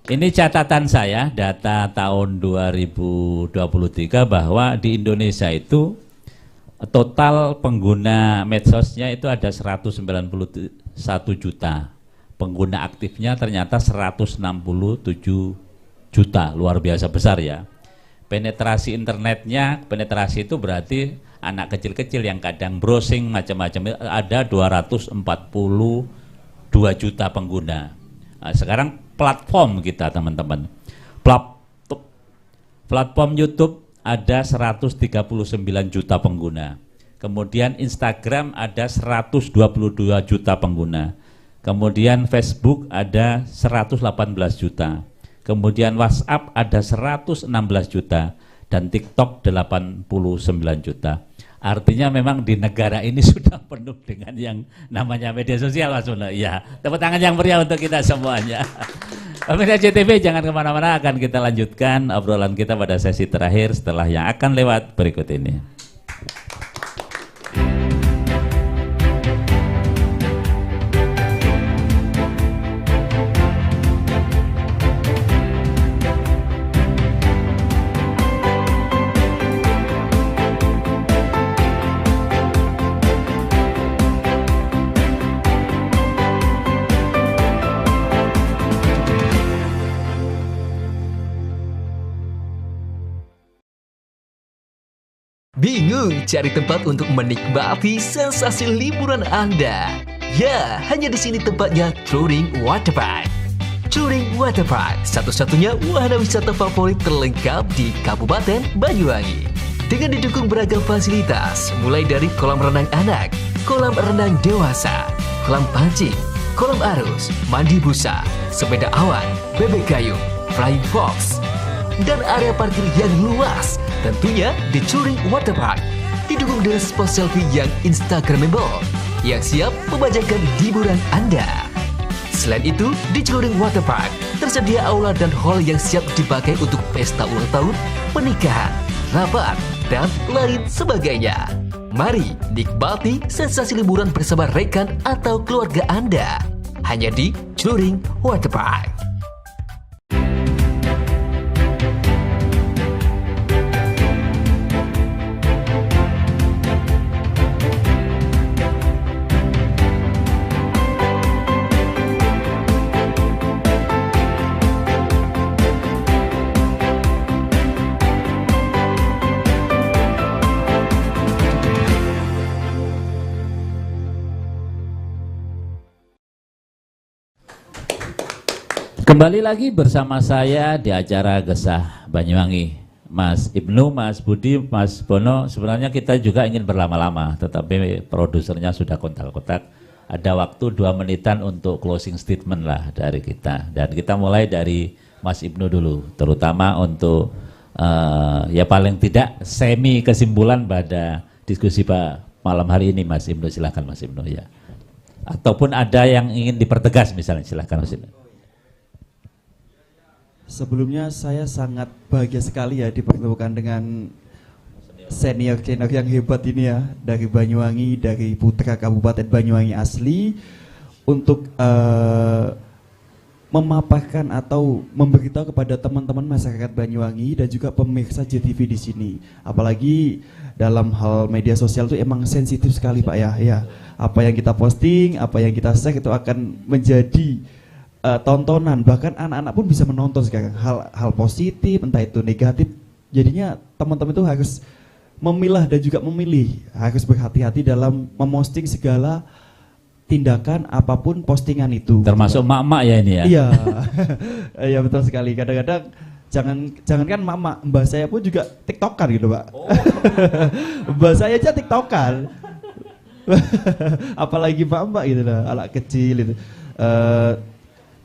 [SPEAKER 1] Ini catatan saya, data tahun 2023 bahwa di Indonesia itu total pengguna medsosnya itu ada 191 juta. Pengguna aktifnya ternyata 167 juta. Luar biasa besar ya. Penetrasi internetnya, penetrasi itu berarti anak kecil-kecil yang kadang browsing macam-macam, ada 242 juta pengguna. Nah, sekarang platform kita teman-teman. Platform YouTube ada 139 juta pengguna. Kemudian Instagram ada 122 juta pengguna. Kemudian Facebook ada 118 juta. Kemudian WhatsApp ada 116 juta dan TikTok 89 juta. Artinya memang di negara ini sudah penuh dengan yang namanya media sosial Mas Bono. Ya, tepuk tangan yang meriah untuk kita semuanya. Pemirsa JTV jangan kemana-mana, akan kita lanjutkan obrolan kita pada sesi terakhir setelah yang akan lewat berikut ini.
[SPEAKER 6] Bingung cari tempat untuk menikmati sensasi liburan Anda? Ya, hanya di sini tempatnya Touring Waterpark. Touring Waterpark, satu-satunya wahana wisata favorit terlengkap di Kabupaten Banyuwangi. Dengan didukung beragam fasilitas, mulai dari kolam renang anak, kolam renang dewasa, kolam pancing, kolam arus, mandi busa, sepeda awan, bebek gayung, flying fox, dan area parkir yang luas. Tentunya di Touring Waterpark didukung dengan spot selfie yang instagramable yang siap membajakan hiburan Anda. Selain itu, di Touring Waterpark tersedia aula dan hall yang siap dipakai untuk pesta ulang tahun, pernikahan, rapat, dan lain sebagainya. Mari nikmati sensasi liburan bersama rekan atau keluarga Anda hanya di Touring Waterpark.
[SPEAKER 1] Kembali lagi bersama saya di acara Gesah Banyuwangi. Mas Ibnu, Mas Budi, Mas Bono, sebenarnya kita juga ingin berlama-lama, tetapi produsernya sudah kontak-kontak. Ada waktu 2 menitan untuk closing statement lah dari kita. Dan kita mulai dari Mas Ibnu dulu, terutama untuk ya paling tidak semi kesimpulan pada diskusi malam hari ini. Mas Ibnu, silahkan Mas Ibnu ya. Ataupun ada yang ingin dipertegas misalnya, silahkan Mas Ibnu.
[SPEAKER 2] Sebelumnya saya sangat bahagia sekali ya dipertemukan dengan senior yang hebat ini ya, dari Banyuwangi, dari putra Kabupaten Banyuwangi asli, untuk memaparkan atau memberitahu kepada teman-teman masyarakat Banyuwangi dan juga pemirsa JTV di sini. Apalagi dalam hal media sosial itu emang sensitif sekali Pak ya. Ya, apa yang kita posting, apa yang kita share itu akan menjadi tontonan, bahkan anak-anak pun bisa menonton sekarang hal positif entah itu negatif. Jadinya teman-teman itu harus memilah dan juga memilih, harus berhati-hati dalam memosting segala tindakan apapun postingan itu.
[SPEAKER 1] Termasuk mak-mak ya ini ya.
[SPEAKER 2] Iya. Iya betul sekali. Kadang-kadang jangankan mak-mak, mbah saya pun juga tiktokan gitu Pak. Oh. Mbah saya aja tiktokan. Apalagi mak-mak gitu lah, anak kecil itu.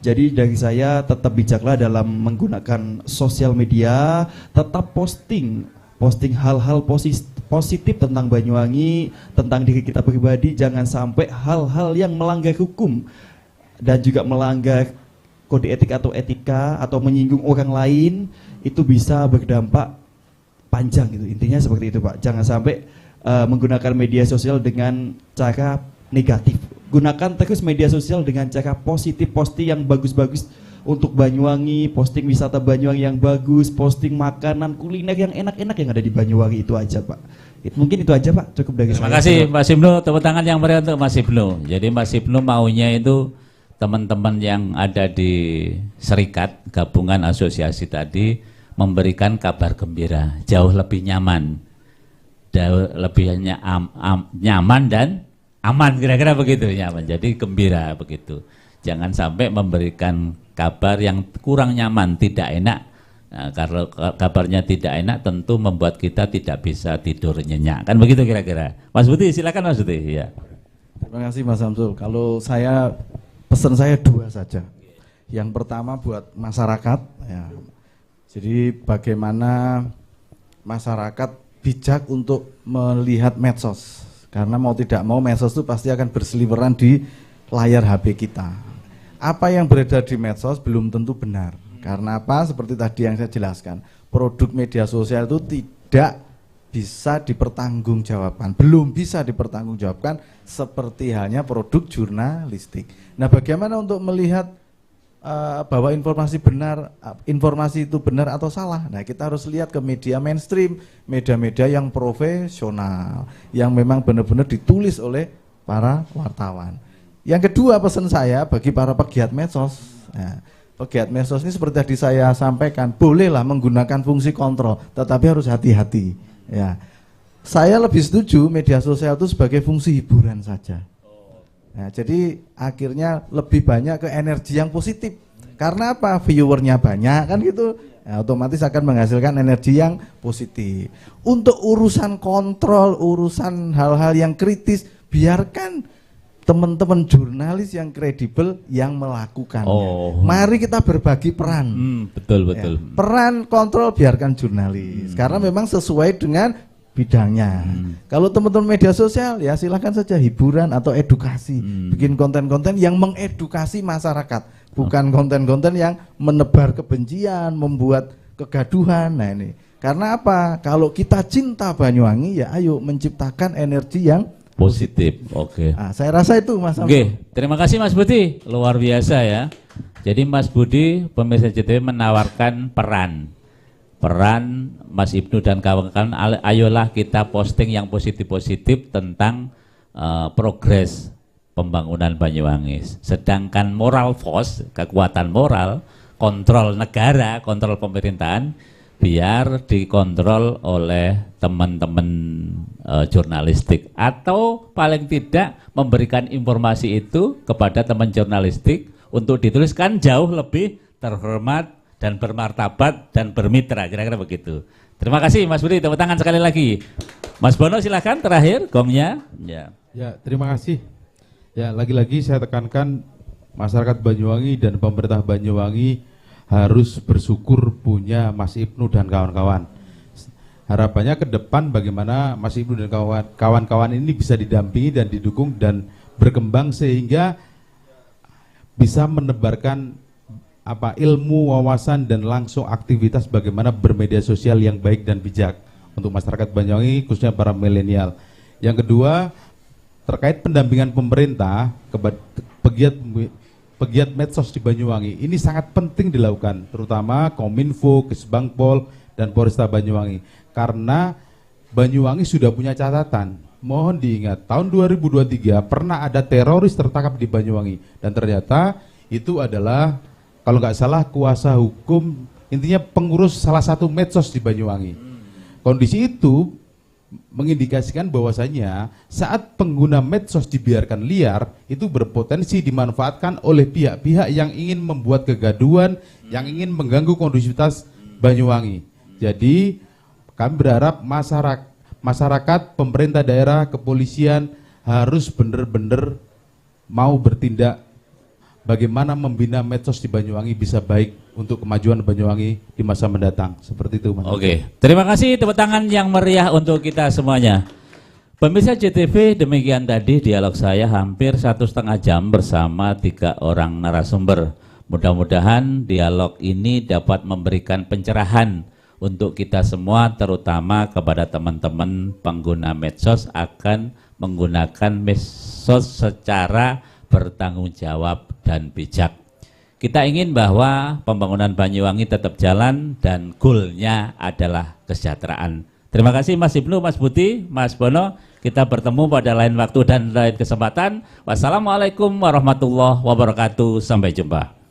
[SPEAKER 2] Jadi dari saya tetap bijaklah dalam menggunakan sosial media, tetap posting hal-hal positif tentang Banyuwangi, tentang diri kita pribadi, jangan sampai hal-hal yang melanggar hukum dan juga melanggar kode etik atau etika atau menyinggung orang lain itu bisa berdampak panjang gitu. Intinya seperti itu Pak. Jangan sampai menggunakan media sosial dengan cara negatif. Gunakan terus media sosial dengan cara positif, posting yang bagus-bagus untuk Banyuwangi, posting wisata Banyuwangi yang bagus, posting makanan kuliner yang enak-enak yang ada di Banyuwangi. Itu aja Pak. Mungkin itu aja Pak, cukup dari saya.
[SPEAKER 1] Terima kasih Mas Ibnu, tepuk tangan yang meriah untuk Mas Ibnu. Jadi Mas Ibnu maunya itu teman-teman yang ada di serikat, gabungan asosiasi tadi memberikan kabar gembira, jauh lebih nyaman, jauh lebih nyaman dan aman, kira-kira begitu, nyaman. Jadi gembira begitu. Jangan sampai memberikan kabar yang kurang nyaman, tidak enak. Nah, kalau kabarnya tidak enak tentu membuat kita tidak bisa tidur nyenyak. Kan begitu kira-kira. Mas Budi, silakan Mas Budi. Ya.
[SPEAKER 3] Terima kasih Mas Samsul. Kalau saya, pesan saya 2 saja. Yang pertama buat masyarakat. Ya. Jadi bagaimana masyarakat bijak untuk melihat medsos. Karena mau tidak mau medsos itu pasti akan berseliweran di layar HP kita. Apa yang beredar di medsos belum tentu benar. Karena apa? Seperti tadi yang saya jelaskan, produk media sosial itu tidak bisa dipertanggungjawabkan, belum bisa dipertanggungjawabkan seperti halnya produk jurnalistik. Nah, bagaimana untuk melihat bahwa informasi itu benar atau salah? Nah, kita harus lihat ke media mainstream, media-media yang profesional, yang memang benar-benar ditulis oleh para wartawan. Yang kedua, pesan saya bagi para pegiat medsos. Nah, pegiat medsos ini seperti tadi saya sampaikan, bolehlah menggunakan fungsi kontrol, tetapi harus hati-hati. Ya, saya lebih setuju media sosial itu sebagai fungsi hiburan saja. Nah, jadi akhirnya lebih banyak ke energi yang positif. Karena apa? Viewernya banyak kan gitu. Nah, otomatis akan menghasilkan energi yang positif. Untuk urusan kontrol, urusan hal-hal yang kritis, biarkan teman-teman jurnalis yang kredibel yang melakukannya. Oh. Mari kita berbagi peran.
[SPEAKER 1] Betul.
[SPEAKER 3] Ya, peran kontrol biarkan jurnalis. Karena memang sesuai dengan bidangnya. Kalau teman-teman media sosial ya silakan saja hiburan atau edukasi. Bikin konten-konten yang mengedukasi masyarakat, bukan konten-konten yang menebar kebencian, membuat kegaduhan. Nah ini. Karena apa? Kalau kita cinta Banyuwangi ya ayo menciptakan energi yang
[SPEAKER 1] positif. Oke.
[SPEAKER 3] Nah, saya rasa itu Mas.
[SPEAKER 1] Oke, terima kasih Mas Budi. Luar biasa ya. Jadi Mas Budi pemirsa JTV menawarkan peran Mas Ibnu dan kawan-kawan, ayolah kita posting yang positif-positif tentang progres pembangunan Banyuwangi. Sedangkan moral force, kekuatan moral, kontrol negara, kontrol pemerintahan, biar dikontrol oleh teman-teman jurnalistik. Atau paling tidak memberikan informasi itu kepada teman jurnalistik untuk dituliskan jauh lebih terhormat, dan bermartabat, dan bermitra, kira-kira begitu. Terima kasih Mas Budi, tepuk tangan sekali lagi. Mas Bono silakan terakhir gongnya. Ya.
[SPEAKER 4] Ya, terima kasih. Ya, lagi-lagi saya tekankan masyarakat Banyuwangi dan pemerintah Banyuwangi harus bersyukur punya Mas Ibnu dan kawan-kawan. Harapannya ke depan bagaimana Mas Ibnu dan kawan-kawan ini bisa didampingi dan didukung dan berkembang sehingga bisa menebarkan ilmu, wawasan, dan langsung aktivitas bagaimana bermedia sosial yang baik dan bijak untuk masyarakat Banyuwangi, khususnya para milenial. Yang kedua, terkait pendampingan pemerintah kepada pegiat medsos di Banyuwangi, ini sangat penting dilakukan, terutama Kominfo, Kesbangpol, dan Polresta Banyuwangi. Karena Banyuwangi sudah punya catatan, mohon diingat, tahun 2023 pernah ada teroris tertangkap di Banyuwangi, dan ternyata itu adalah kalau nggak salah kuasa hukum, intinya pengurus salah satu medsos di Banyuwangi. Kondisi itu mengindikasikan bahwasanya saat pengguna medsos dibiarkan liar, itu berpotensi dimanfaatkan oleh pihak-pihak yang ingin membuat kegaduhan, yang ingin mengganggu kondusivitas Banyuwangi. Jadi kami berharap masyarakat, pemerintah daerah, kepolisian harus benar-benar mau bertindak bagaimana membina medsos di Banyuwangi bisa baik untuk kemajuan Banyuwangi di masa mendatang. Seperti itu, Mas.
[SPEAKER 1] Oke, terima kasih, tepuk tangan yang meriah untuk kita semuanya. Pemirsa JTV, demikian tadi dialog saya hampir 1,5 jam bersama 3 orang narasumber. Mudah-mudahan dialog ini dapat memberikan pencerahan untuk kita semua, terutama kepada teman-teman pengguna medsos akan menggunakan medsos secara bertanggung jawab dan bijak. Kita ingin bahwa pembangunan Banyuwangi tetap jalan dan goalnya adalah kesejahteraan. Terima kasih Mas Ibnu, Mas Budi, Mas Bono. Kita bertemu pada lain waktu dan lain kesempatan. Wassalamualaikum warahmatullahi wabarakatuh. Sampai jumpa.